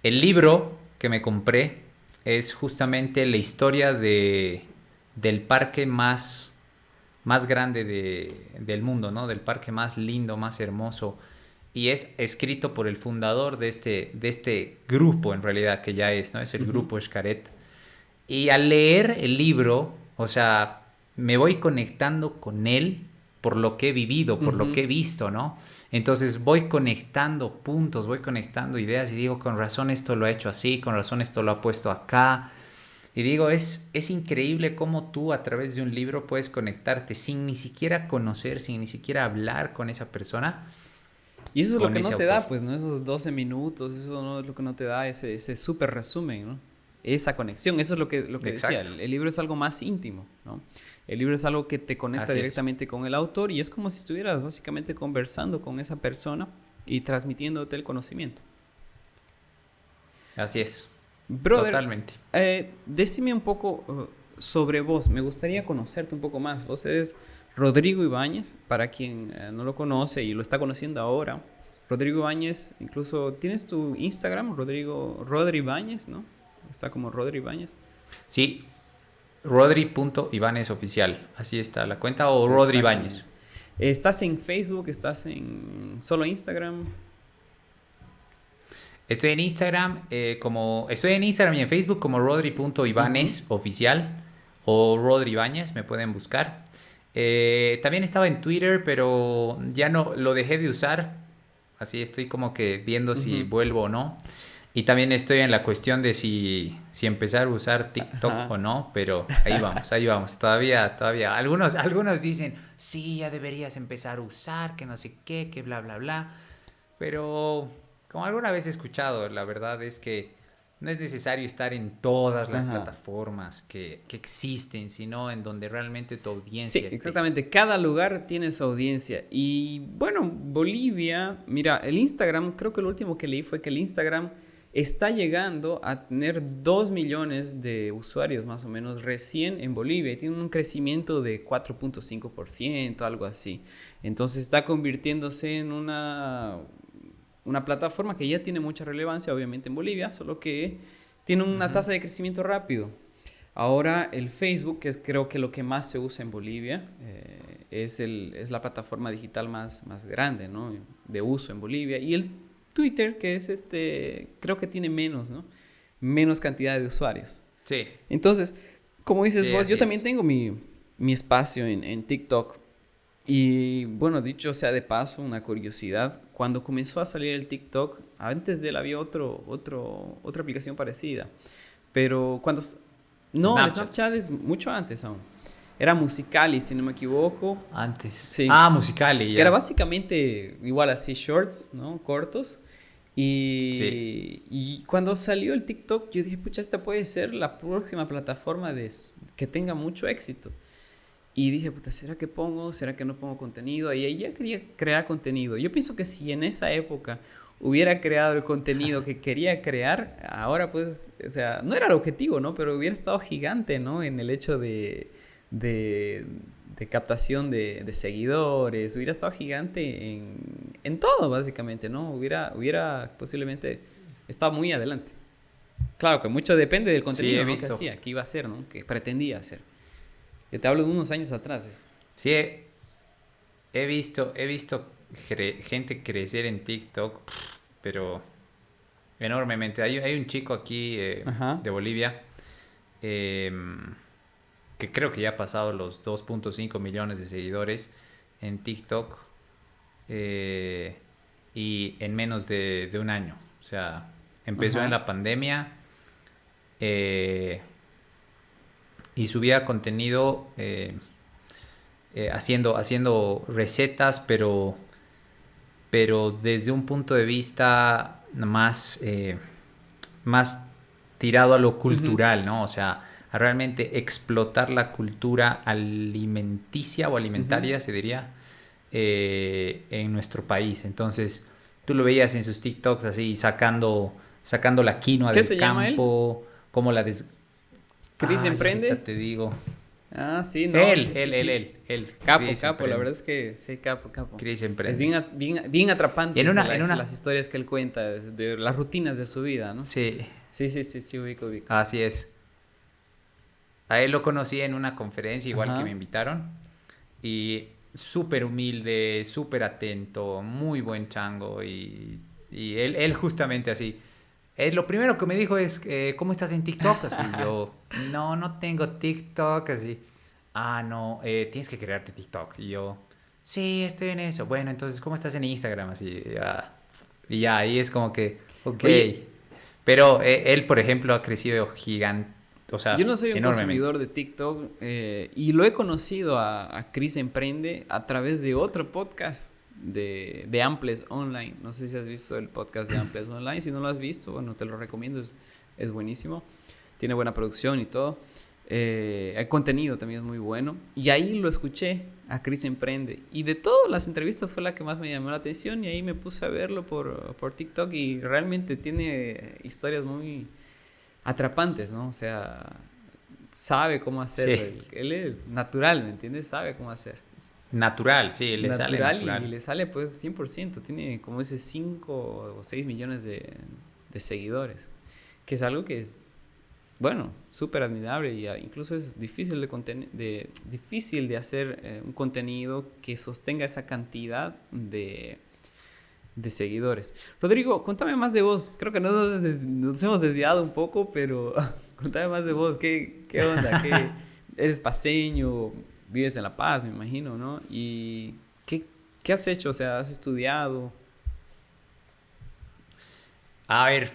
el libro que me compré es justamente la historia del parque más grande del mundo, ¿no? Del parque más lindo, más hermoso. Y es escrito por el fundador de este grupo, en realidad, que ya es, ¿no? Es el Ujú. grupo Xcaret. Y al leer el libro, o sea, me voy conectando con él por lo que he vivido, por lo Ujú. que he visto, ¿no? Entonces voy conectando puntos, voy conectando ideas y digo, con razón esto lo ha hecho así, con razón esto lo ha puesto acá. Y digo, es increíble cómo tú a través de un libro puedes conectarte sin ni siquiera conocer, sin ni siquiera hablar con esa persona, Y eso es lo con que ese no te autor. da, pues, ¿no? Esos 12 minutos, eso no es lo que no te da ese súper resumen, ¿no? Esa conexión, eso es lo que decía, Exacto, el libro es algo más íntimo, ¿no? El libro es algo que te conecta así es, directamente con el autor y es como si estuvieras básicamente conversando con esa persona y transmitiéndote el conocimiento. así es, Brother, totalmente. decime un poco sobre vos. Me gustaría conocerte un poco más. Vos eres Rodrigo Ibáñez, para quien no lo conoce y lo está conociendo ahora. Rodrigo Ibáñez, incluso tienes tu Instagram, Rodri Ibáñez, ¿no? Está como Rodri Ibáñez. Sí, Rodri.Ibáñez oficial, así está la cuenta, o Rodri Ibáñez. Exactamente. ¿Estás en Facebook? ¿Estás en solo Instagram? Estoy en Instagram y en Facebook como Ujú. Rodri.Ibáñez oficial o Rodri Ibáñez, me pueden buscar. También estaba en Twitter, pero ya no lo dejé de usar. Así estoy como que viendo si Ujú. vuelvo o no. Y también estoy en la cuestión de si empezar a usar TikTok Ajá. o no, pero ahí vamos, ahí vamos. Todavía. Algunos dicen, sí, ya deberías empezar a usar, que no sé qué, que bla, bla, bla. Pero como alguna vez he escuchado, la verdad es que no es necesario estar en todas las Ajá. plataformas que existen, sino en donde realmente tu Sí, audiencia esté. exactamente. Cada lugar tiene su audiencia. Y bueno, Bolivia, mira, el Instagram, creo que lo último que leí fue que el Instagram está llegando a tener 2 millones de usuarios más o menos recién en Bolivia. Y tiene un crecimiento de 4,5%, algo así. Entonces está convirtiéndose en una plataforma que ya tiene mucha relevancia, obviamente en Bolivia, solo que tiene una Ujú. tasa de crecimiento rápido. Ahora el Facebook, que es creo que lo que más se usa en Bolivia, es la plataforma digital más grande, ¿no? De uso en Bolivia. Y el Twitter, que es creo que tiene menos, ¿no? Menos cantidad de usuarios. Sí, Entonces, como dices sí, vos, yo así también es. tengo mi espacio en TikTok. Y bueno, dicho sea de paso, una curiosidad, cuando comenzó a salir el TikTok, antes de él había otra aplicación parecida. Pero no, el Snapchat. Snapchat es mucho antes aún. Era Musical.ly, si no me equivoco. Antes. Sí. Ah, Musicali, Que era ya. básicamente igual así, shorts, ¿no? Cortos. Sí. Y cuando salió el TikTok, yo dije, pucha, esta puede ser la próxima plataforma que tenga mucho éxito. Y dije, puta, ¿será que pongo? ¿Será que no pongo contenido? Y ahí ya quería crear contenido. Yo pienso que si en esa época hubiera creado el contenido que quería crear, ahora pues, o sea, no era el objetivo, ¿no? Pero hubiera estado gigante, ¿no? En el hecho de, de captación de seguidores, hubiera estado gigante en todo, básicamente, ¿no? Hubiera posiblemente estado muy adelante. Claro que mucho depende del Sí, he contenido, ¿no? Que visto. hacía, que iba a hacer, ¿no? Que pretendía hacer. Yo te hablo de unos años atrás, eso. Sí, he visto gente crecer en TikTok, pero enormemente. Hay un chico aquí Ajá, de Bolivia eh, que creo que ya ha pasado los 2.5 millones de seguidores en TikTok eh, y en menos de un año. O sea, empezó en ajá. la pandemia eh, y subía contenido haciendo recetas, pero desde un punto de vista más tirado a lo Ujú, cultural, ¿no? O sea, a realmente explotar la cultura alimenticia o ujú. alimentaria, se diría, en nuestro país. Entonces, tú lo veías en sus TikToks así, sacando la quinoa ¿Qué del se llama él? campo, como la des... ¿Chris Ay, ahorita Emprende? te digo. Ah, sí, no, Él, sí, él, sí, él, sí. él, él, Capo, Cris capo, la Emprende. verdad es que sí, capo, capo. Cris Es Emprende. bien Y en atrapantes una, en una, las historias que él cuenta, de las rutinas de su vida, ¿no? sí, Sí, sí, sí, sí, ubico, ubico. así es. A él lo conocí en una conferencia, igual que me Ajá. invitaron. Y súper humilde, súper atento, muy buen chango. Y él justamente así. Lo primero que me dijo es, ¿cómo estás en TikTok? Así yo, no tengo TikTok. Así, no, tienes que crearte TikTok. Y yo, sí, estoy en eso. Bueno, entonces, ¿cómo estás en Instagram? Así, ya. Y ya, ahí es como que, ok. Oye, Pero él, por ejemplo, ha crecido gigante, o yo no sea, soy un enormemente. consumidor de TikTok y lo he conocido a Chris Emprende a través de otro podcast de Amples Online. No sé si has visto el podcast de Amples Online. Si no lo has visto, bueno, te lo recomiendo, es buenísimo. Tiene buena producción y todo. El contenido también es muy bueno. Y ahí lo escuché a Chris Emprende. Y de todas las entrevistas fue la que más me llamó la atención y ahí me puse a verlo por TikTok y realmente tiene historias muy atrapantes, ¿no? O sea, sabe cómo hacer. Sí, Él es natural, ¿me entiendes? Sabe cómo hacer. Es natural, sí, le sale natural y natural. le sale pues 100%. Tiene como ese 5 o 6 millones de seguidores. Que es algo que es, bueno, súper admirable y incluso es difícil difícil de hacer un contenido que sostenga esa cantidad de seguidores. Rodrigo, contame más de vos. Creo que nos hemos desviado un poco, pero contame más de vos. ¿Qué onda? ¿Eres paseño? Vives en La Paz, me imagino, ¿no? ¿Y qué has hecho? O sea, ¿has estudiado? A ver,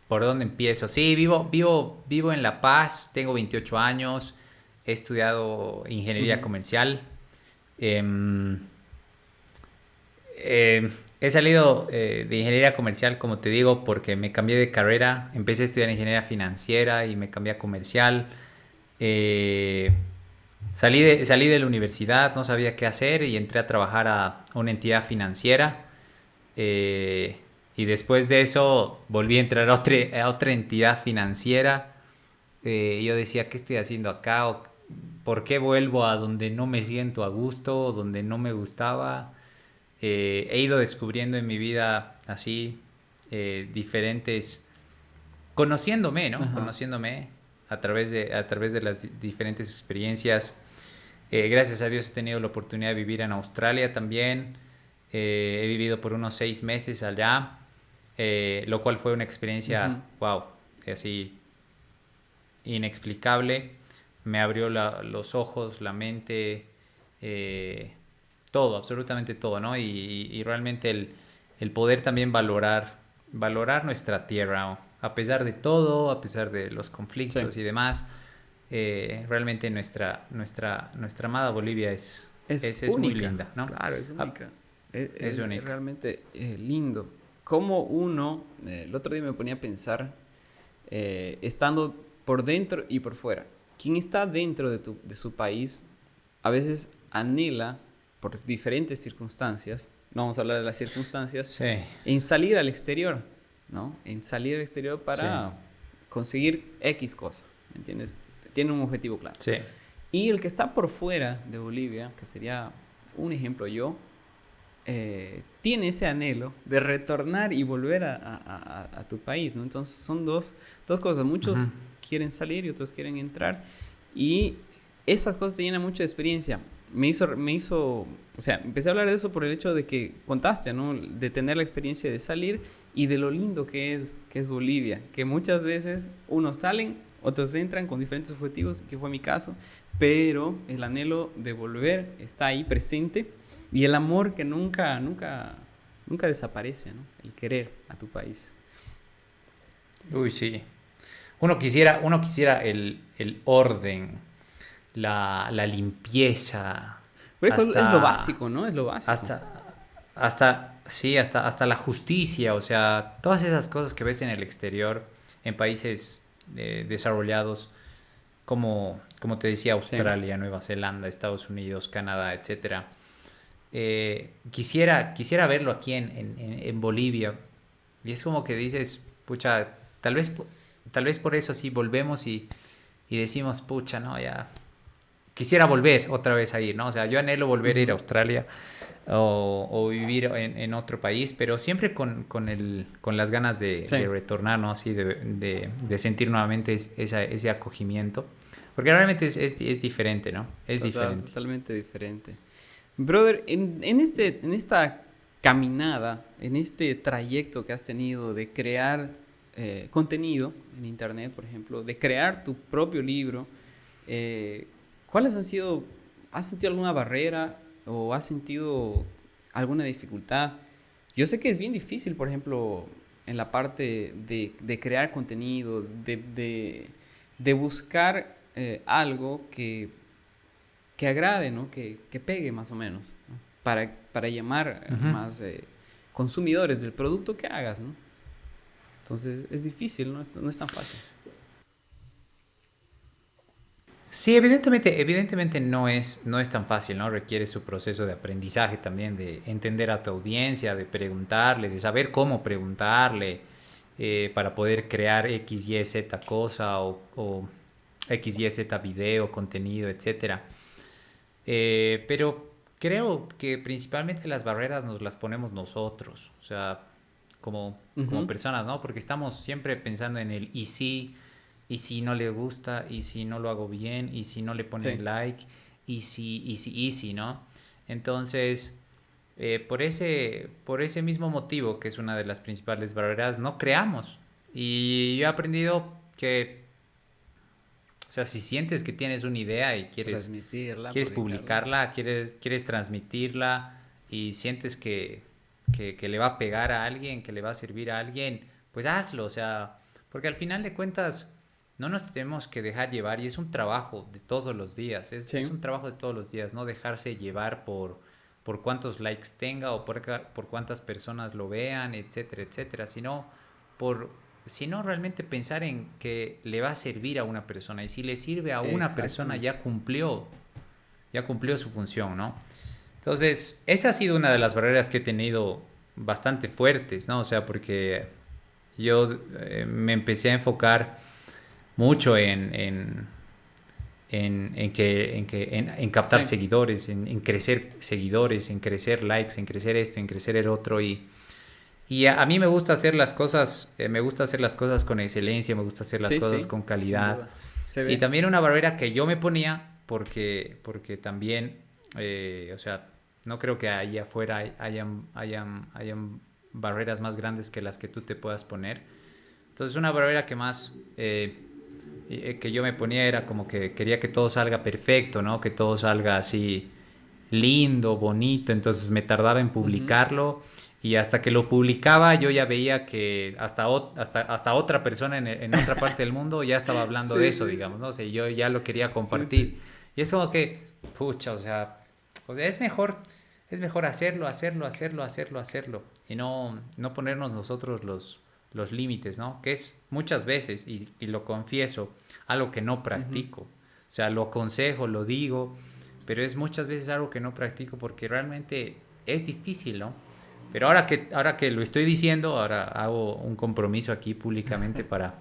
¿por dónde empiezo? Sí, vivo en La Paz, tengo 28 años, he estudiado ingeniería Ujú, comercial. em, he salido de ingeniería comercial, como te digo, porque me cambié de carrera. Empecé a estudiar ingeniería financiera y me cambié a comercial. Eh, salí de la universidad, no sabía qué hacer y entré a trabajar a una entidad financiera. Eh, y después de eso volví a entrar a otra entidad financiera. Yo decía, ¿qué estoy haciendo acá? ¿O ¿por qué vuelvo a donde no me siento a gusto? ¿Donde no me gustaba? He ido descubriendo en mi vida así diferentes, conociéndome, ¿no? ajá. Conociéndome a través de las diferentes experiencias. Gracias a Dios he tenido la oportunidad de vivir en Australia también. He vivido por unos 6 meses allá, lo cual fue una Ujú. experiencia, wow, así inexplicable. Me abrió los ojos, la mente, eh, todo, absolutamente todo, ¿no? Y realmente el poder también valorar nuestra tierra, ¿no? A pesar de todo, a pesar de los Sí. conflictos y demás, realmente nuestra amada Bolivia es, Es es, es muy única, linda, ¿no? claro, es Ah, única. es Es única. realmente lindo. Como uno, el otro día me ponía a pensar, estando por dentro y por fuera. Quien está dentro de su país a veces anhela, por diferentes circunstancias, no vamos a hablar de las circunstancias, Sí, en salir al exterior, ¿no? En salir al exterior sí, para conseguir X cosa, ¿me entiendes? Tiene un objetivo claro. sí, Y el que está por fuera de Bolivia, que sería un ejemplo yo, tiene ese anhelo de retornar y volver a tu país, ¿no? Entonces son dos cosas. ujú, Muchos quieren salir y otros quieren entrar. Y esas cosas te llenan mucho de experiencia. o sea, empecé a hablar de eso por el hecho de que contaste, ¿no? De tener la experiencia de salir y de lo lindo que es Bolivia, que muchas veces unos salen, otros entran con diferentes objetivos, que fue mi caso, pero el anhelo de volver está ahí presente y el amor que nunca desaparece, ¿no? El querer a tu país. Uy, sí. Uno quisiera el orden, la limpieza, Pero es lo hasta, básico, ¿no? Es lo básico. sí, hasta la justicia, o sea, todas esas cosas que ves en el exterior, en países desarrollados, como te decía, Sí. Australia, Nueva Zelanda, Estados Unidos, Canadá, etcétera. Quisiera verlo aquí en Bolivia. Y es como que dices, pucha, tal vez por eso sí volvemos y decimos, pucha, no, ya quisiera volver otra vez a ir, ¿no? O sea, yo anhelo volver a ir a Ujú. Australia o vivir en otro país, pero siempre con las ganas de Sí. retornar, ¿no? Así de sentir nuevamente ese acogimiento. Porque realmente es diferente, ¿no? Es diferente. Totalmente diferente. Brother, en esta caminada, en este trayecto que has tenido de crear contenido en internet, por ejemplo, de crear tu propio libro, ¿cuáles han sido, has sentido alguna barrera o has sentido alguna dificultad? Yo sé que es bien difícil, por ejemplo, en la parte de crear contenido, de buscar algo que agrade, ¿no? Que pegue más o menos, ¿no? Para llamar Ujú. más consumidores del producto que hagas, ¿no? Entonces es difícil, no es tan fácil. Sí, evidentemente no es tan fácil, ¿no? Requiere su proceso de aprendizaje también, de entender a tu audiencia, de preguntarle, de saber cómo preguntarle para poder crear X, Y, Z cosa o X, Y, Z video, contenido, etcétera. Pero creo que principalmente las barreras nos las ponemos nosotros, o sea, como Ujú. personas, ¿no? Porque estamos siempre pensando en el y si no le gusta, y si no lo hago bien, y si no le Sí, ponen like, y si, ¿no? Entonces, por ese mismo motivo, que es una de las principales barreras, no creamos. Y yo he aprendido que, o sea, si sientes que tienes una idea y transmitirla, quieres publicarla. publicarla, quieres transmitirla y sientes que le va a pegar a alguien, que le va a servir a alguien, pues hazlo, o sea, porque al final de cuentas no nos tenemos que dejar llevar y es un trabajo de todos los días, es Sí, un trabajo de todos los días, no dejarse llevar por cuántos likes tenga o por cuántas personas lo vean, etcétera, etcétera, por, sino realmente pensar en que le va a servir a una persona y si le sirve a una persona exactamente. ya cumplió su función, ¿no? Entonces, esa ha sido una de las barreras que he tenido bastante fuertes, ¿no? O sea, porque yo me empecé a enfocar mucho en captar Sí, seguidores, en crecer seguidores, en crecer likes, en crecer esto, en crecer el otro y a mí me gusta hacer las cosas, me gusta hacer las cosas con excelencia, me gusta hacer las sí, cosas sí, con sin calidad. duda. Se Y ve. también una barrera que yo me ponía, porque también, o sea, no creo que allá afuera hayan barreras más grandes que las que tú te puedas poner. Entonces una barrera que más que yo me ponía era como que quería que todo salga perfecto, ¿no? Que todo salga así lindo, bonito, entonces me tardaba en Ujú. publicarlo y hasta que lo publicaba yo ya veía que hasta otra persona en otra parte del mundo ya estaba hablando de Sí, eso, sí, sí. digamos, ¿no? O sea, yo ya lo quería Sí, sí. compartir. Y es como que, pucha, o sea, es mejor hacerlo y no ponernos nosotros los límites, ¿no? Que es muchas veces, y lo confieso, algo que no Ujú. practico. O sea, lo aconsejo, lo digo, pero es muchas veces algo que no practico porque realmente es difícil, ¿no? Pero ahora que lo estoy diciendo, ahora hago un compromiso aquí públicamente para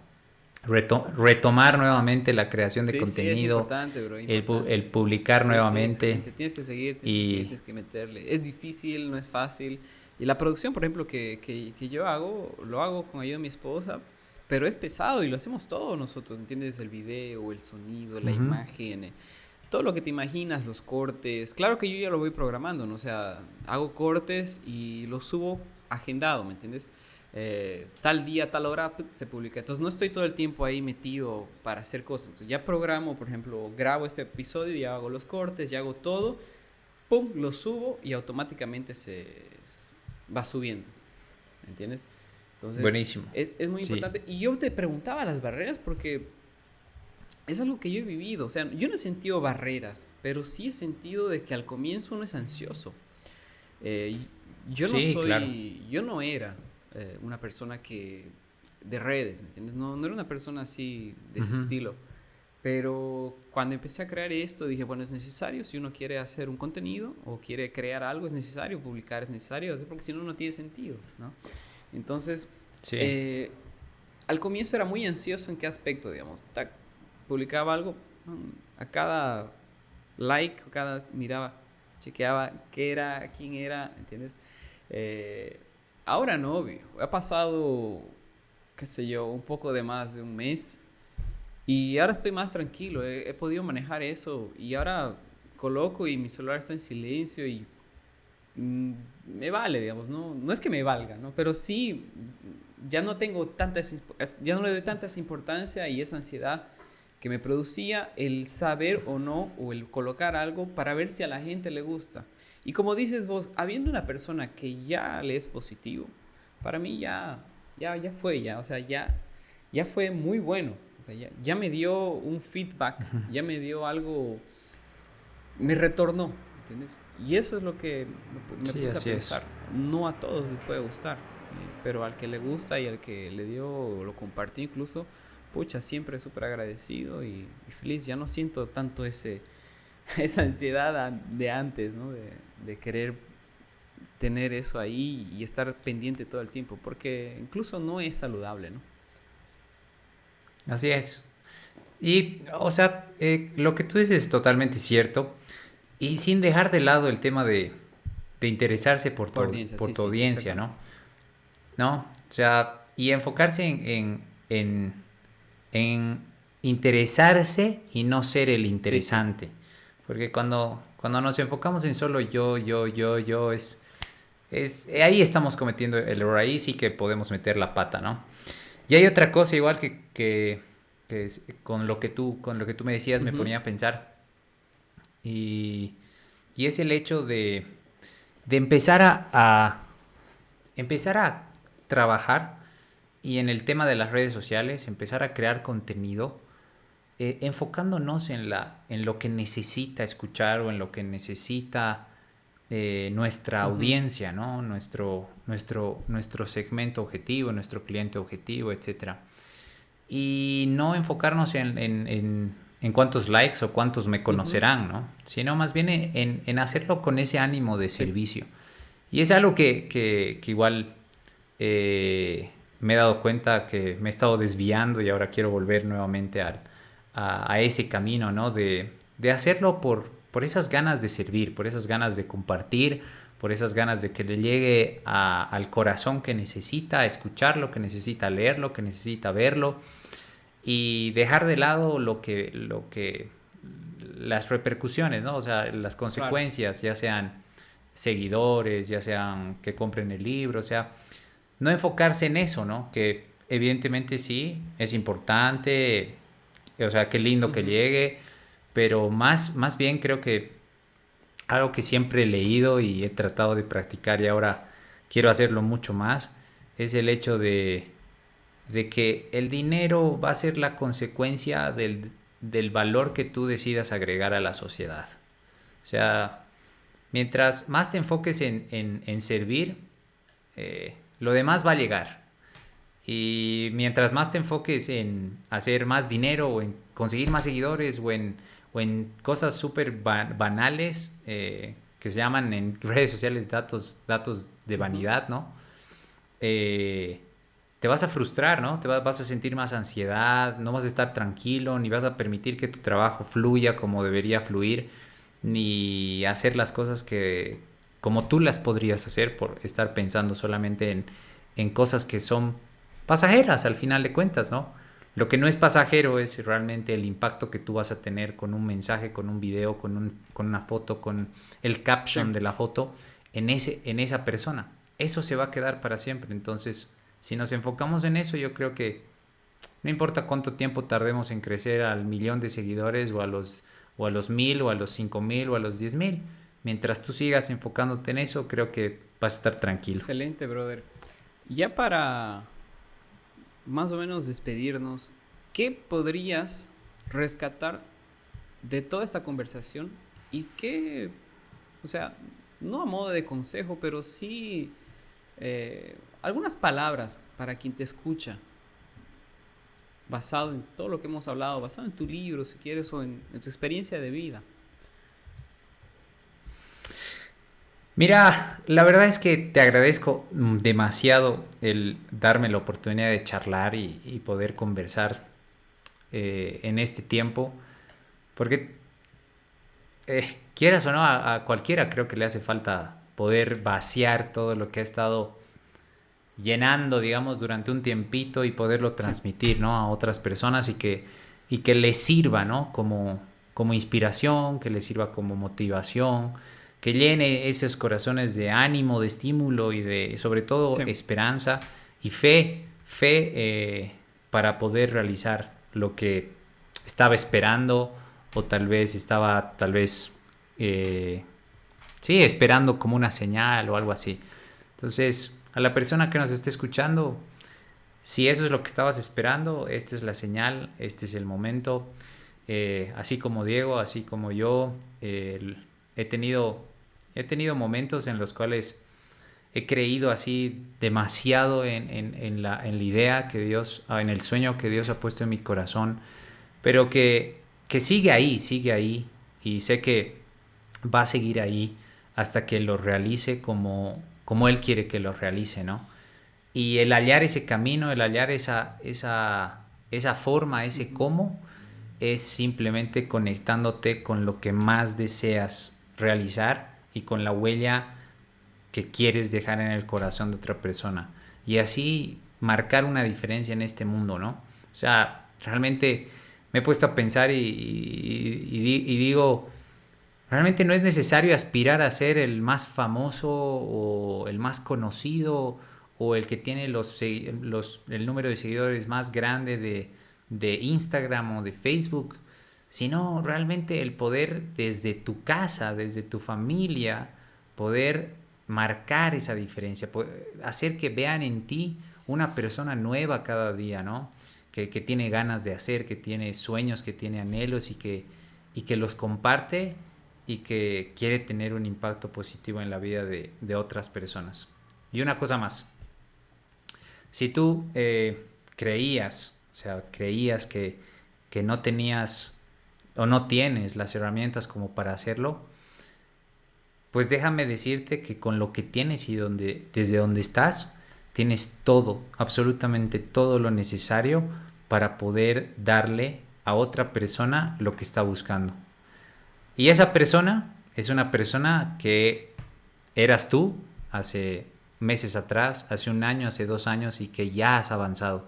retomar nuevamente la creación de Sí, sí, es contenido, importante, bro, importante. el publicar Sí, sí, nuevamente excelente. Tienes que seguir, y... tienes que meterle. Es difícil, no es fácil. Y la producción, por ejemplo, que yo hago, lo hago con ayuda de mi esposa, pero es pesado y lo hacemos todos nosotros, ¿entiendes? El video, el sonido, la Ujú. imagen. todo lo que te imaginas, los cortes. Claro que yo ya lo voy programando, ¿no? O sea, hago cortes y los subo agendado, ¿me entiendes? Tal día, tal hora se publica. Entonces no estoy todo el tiempo ahí metido para hacer cosas. Entonces, ya programo, por ejemplo, grabo este episodio, ya hago los cortes, ya hago todo, pum, lo subo y automáticamente va subiendo, ¿me entiendes? Entonces Buenísimo. es muy Sí, importante. Y yo te preguntaba las barreras porque es algo que yo he vivido. O sea, yo no he sentido barreras, pero sí he sentido de que al comienzo uno es ansioso. Eh, sí, claro. yo no era una persona que de redes, ¿me entiendes? No, no era una persona así de ese Ujú. estilo. Pero cuando empecé a crear esto, dije, bueno, es necesario, si uno quiere hacer un contenido o quiere crear algo, es necesario publicar, es necesario hacer, porque si no, no tiene sentido, ¿no? Entonces, Sí, eh, al comienzo era muy ansioso en qué aspecto, digamos. Tac, publicaba algo, a cada like, a cada miraba, chequeaba qué era, quién era, ¿entiendes? Eh, ahora no, viejo. Ha pasado, qué sé yo, un poco de más de un mes y ahora estoy más tranquilo. He podido manejar eso y ahora coloco y mi celular está en silencio y mm, me vale, digamos, ¿no? No es que me valga, ¿no? Pero sí, ya no tengo ya no le doy tanta importancia y esa ansiedad que me producía el saber o no, o el colocar algo para ver si a la gente le gusta. Y como dices vos, habiendo una persona que ya le es positivo, para mí ya fue, ya, o sea, ya fue muy bueno. O sea, ya me dio un feedback, ya me dio algo, me retornó, ¿entiendes? Y eso es lo que me sí, puse a así es. pensar. No a todos les puede gustar, pero al que le gusta y al que le dio, lo compartió incluso, pucha, siempre súper agradecido y feliz. Ya no siento tanto esa ansiedad de antes, ¿no? De querer tener eso ahí y estar pendiente todo el tiempo, porque incluso no es saludable, ¿no? Así es. Y, o sea, lo que tú dices es totalmente cierto. Y sin dejar de lado el tema de interesarse Por audiencia, por sí, tu sí, audiencia, ¿no? exactamente. ¿No? O sea, y enfocarse en interesarse y no ser el Sí, sí. interesante. Porque cuando nos enfocamos en solo yo, ahí estamos cometiendo el error. Ahí sí que podemos meter la pata, ¿no? Y hay otra cosa igual con lo que tú me decías me Ujú. ponía a pensar. Y, y es el hecho de empezar a trabajar y en el tema de las redes sociales, empezar a crear contenido, enfocándonos en lo que necesita escuchar o en lo que necesita nuestra Ujú. audiencia, ¿no? Nuestro segmento objetivo, nuestro cliente objetivo, etcétera. Y no enfocarnos en cuántos likes o cuántos me Ujú. conocerán, ¿no? Sino más bien en hacerlo con ese ánimo de Sí. servicio. Y es algo que igual me he dado cuenta que me he estado desviando y ahora quiero volver nuevamente a ese camino, ¿no? De hacerlo por esas ganas de servir, por esas ganas de compartir, por esas ganas de que le llegue al corazón que necesita escucharlo, que necesita leerlo, que necesita verlo y dejar de lado las repercusiones, ¿no? O sea, las Claro. consecuencias, ya sean seguidores, ya sean que compren el libro, o sea, no enfocarse en eso, ¿no? Que evidentemente sí, es importante, o sea, qué lindo que Ujú. llegue, pero más bien creo que algo que siempre he leído y he tratado de practicar y ahora quiero hacerlo mucho más, es el hecho de que el dinero va a ser la consecuencia del valor que tú decidas agregar a la sociedad. O sea, mientras más te enfoques en servir, lo demás va a llegar. Y mientras más te enfoques en hacer más dinero o en conseguir más seguidores o en cosas súper banales que se llaman en redes sociales datos de Ujú. vanidad, ¿no? Eh, te vas a frustrar, ¿no? Vas a sentir más ansiedad, no vas a estar tranquilo, ni vas a permitir que tu trabajo fluya como debería fluir, ni hacer las cosas que como tú las podrías hacer por estar pensando solamente en cosas que son pasajeras al final de cuentas, ¿no? Lo que no es pasajero es realmente el impacto que tú vas a tener con un mensaje, con un video, con una foto, con el Sí, caption de la foto en esa persona. Eso se va a quedar para siempre. Entonces, si nos enfocamos en eso, yo creo que no importa cuánto tiempo tardemos en crecer al 1,000,000 de seguidores o a los 1,000 o a los 5,000 o a los 10,000. Mientras tú sigas enfocándote en eso, creo que vas a estar tranquilo. excelente, brother. Ya para más o menos despedirnos, ¿qué podrías rescatar de toda esta conversación? Y qué, o sea, no a modo de consejo, pero sí algunas palabras para quien te escucha, basado en todo lo que hemos hablado, basado en tu libro, si quieres, o en tu experiencia de vida. Mira, la verdad es que te agradezco demasiado el darme la oportunidad de charlar y poder conversar en este tiempo, porque quieras o no, a cualquiera creo que le hace falta poder vaciar todo lo que ha estado llenando, digamos, durante un tiempito y poderlo Sí, transmitir, ¿no? A otras personas y que les sirva, ¿no? Como inspiración, que les sirva como motivación, que llene esos corazones de ánimo, de estímulo y de, sobre todo, sí. esperanza y fe para poder realizar lo que estaba esperando o tal vez, eh, sí, esperando como una señal o algo así. Entonces, a la persona que nos esté escuchando, si eso es lo que estabas esperando, esta es la señal, este es el momento. Así como Diego, así como yo, he tenido, he tenido momentos en los cuales he creído así demasiado en la idea que Dios, en el sueño que Dios ha puesto en mi corazón, pero que sigue ahí y sé que va a seguir ahí hasta que lo realice como Él quiere que lo realice, ¿no? Y el hallar ese camino, el hallar esa forma, ese Ujú. cómo, es simplemente conectándote con lo que más deseas realizar y con la huella que quieres dejar en el corazón de otra persona. Y así marcar una diferencia en este mundo, ¿no? O sea, realmente me he puesto a pensar y digo, realmente no es necesario aspirar a ser el más famoso o el más conocido o el que tiene el número de seguidores más grande de Instagram o de Facebook, sino realmente el poder desde tu casa, desde tu familia, poder marcar esa diferencia, hacer que vean en ti una persona nueva cada día, ¿no? Que tiene ganas de hacer, que tiene sueños, que tiene anhelos y que los comparte y que quiere tener un impacto positivo en la vida de otras personas. Y una cosa más, si tú creías, o sea, creías que no tenías o no tienes las herramientas como para hacerlo, pues déjame decirte que con lo que tienes y desde donde estás, tienes todo, absolutamente todo lo necesario para poder darle a otra persona lo que está buscando. Y esa persona es una persona que eras tú hace meses atrás, hace un año, hace 2 años y que ya has avanzado.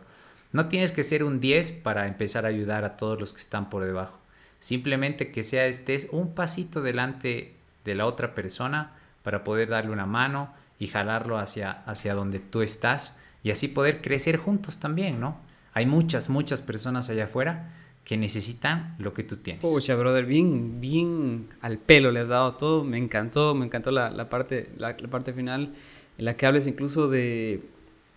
No tienes que ser un 10 para empezar a ayudar a todos los que están por debajo. Simplemente que estés un pasito delante de la otra persona para poder darle una mano y jalarlo hacia donde tú estás y así poder crecer juntos también, ¿no? Hay muchas personas allá afuera que necesitan lo que tú tienes. Pucha, brother, bien, bien al pelo le has dado todo. Me encantó la parte final en la que hables incluso de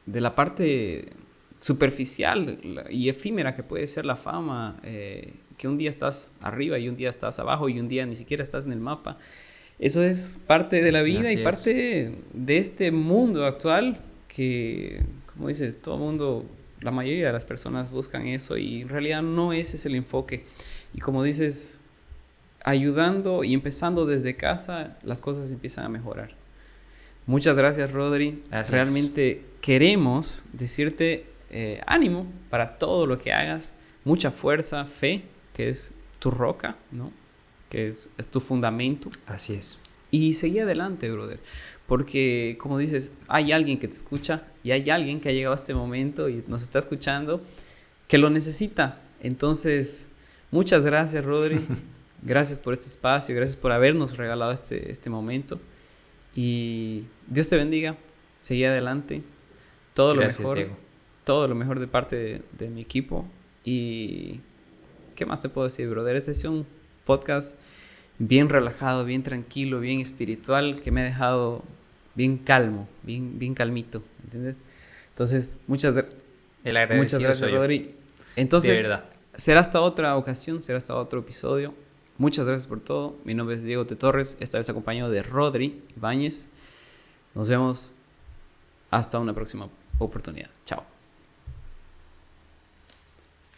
la parte superficial y efímera que puede ser la fama, que un día estás arriba y un día estás abajo y un día ni siquiera estás en el mapa. Eso es parte de la vida y Así es. parte de este mundo actual que, como dices, todo mundo, la mayoría de las personas buscan eso y en realidad no ese es el enfoque. Y como dices, ayudando y empezando desde casa, las cosas empiezan a mejorar. Muchas gracias, Rodri. Así es. Realmente queremos decirte ánimo para todo lo que hagas, mucha fuerza, fe, que es tu roca, ¿no? Que es tu fundamento. Así es. Y seguí adelante, brother. Porque, como dices, hay alguien que te escucha y hay alguien que ha llegado a este momento y nos está escuchando que lo necesita. Entonces, muchas gracias, Rodri. Gracias por este espacio, gracias por habernos regalado este momento. Y Dios te bendiga. Seguí adelante. Todo lo Gracias, mejor. Diego. Todo lo mejor de parte de mi equipo. Y ¿qué más te puedo decir, brother? Este es un podcast bien relajado, bien tranquilo, bien espiritual, que me ha dejado bien calmo, bien calmito, ¿entiendes? Entonces, El muchas agradecido gracias, soy yo. Rodri. De Entonces, verdad. será hasta otra ocasión, será hasta otro episodio. Muchas gracias por todo. Mi nombre es Diego T. Torres, esta vez acompañado de Rodri Ibáñez. Nos vemos hasta una próxima oportunidad. Chao.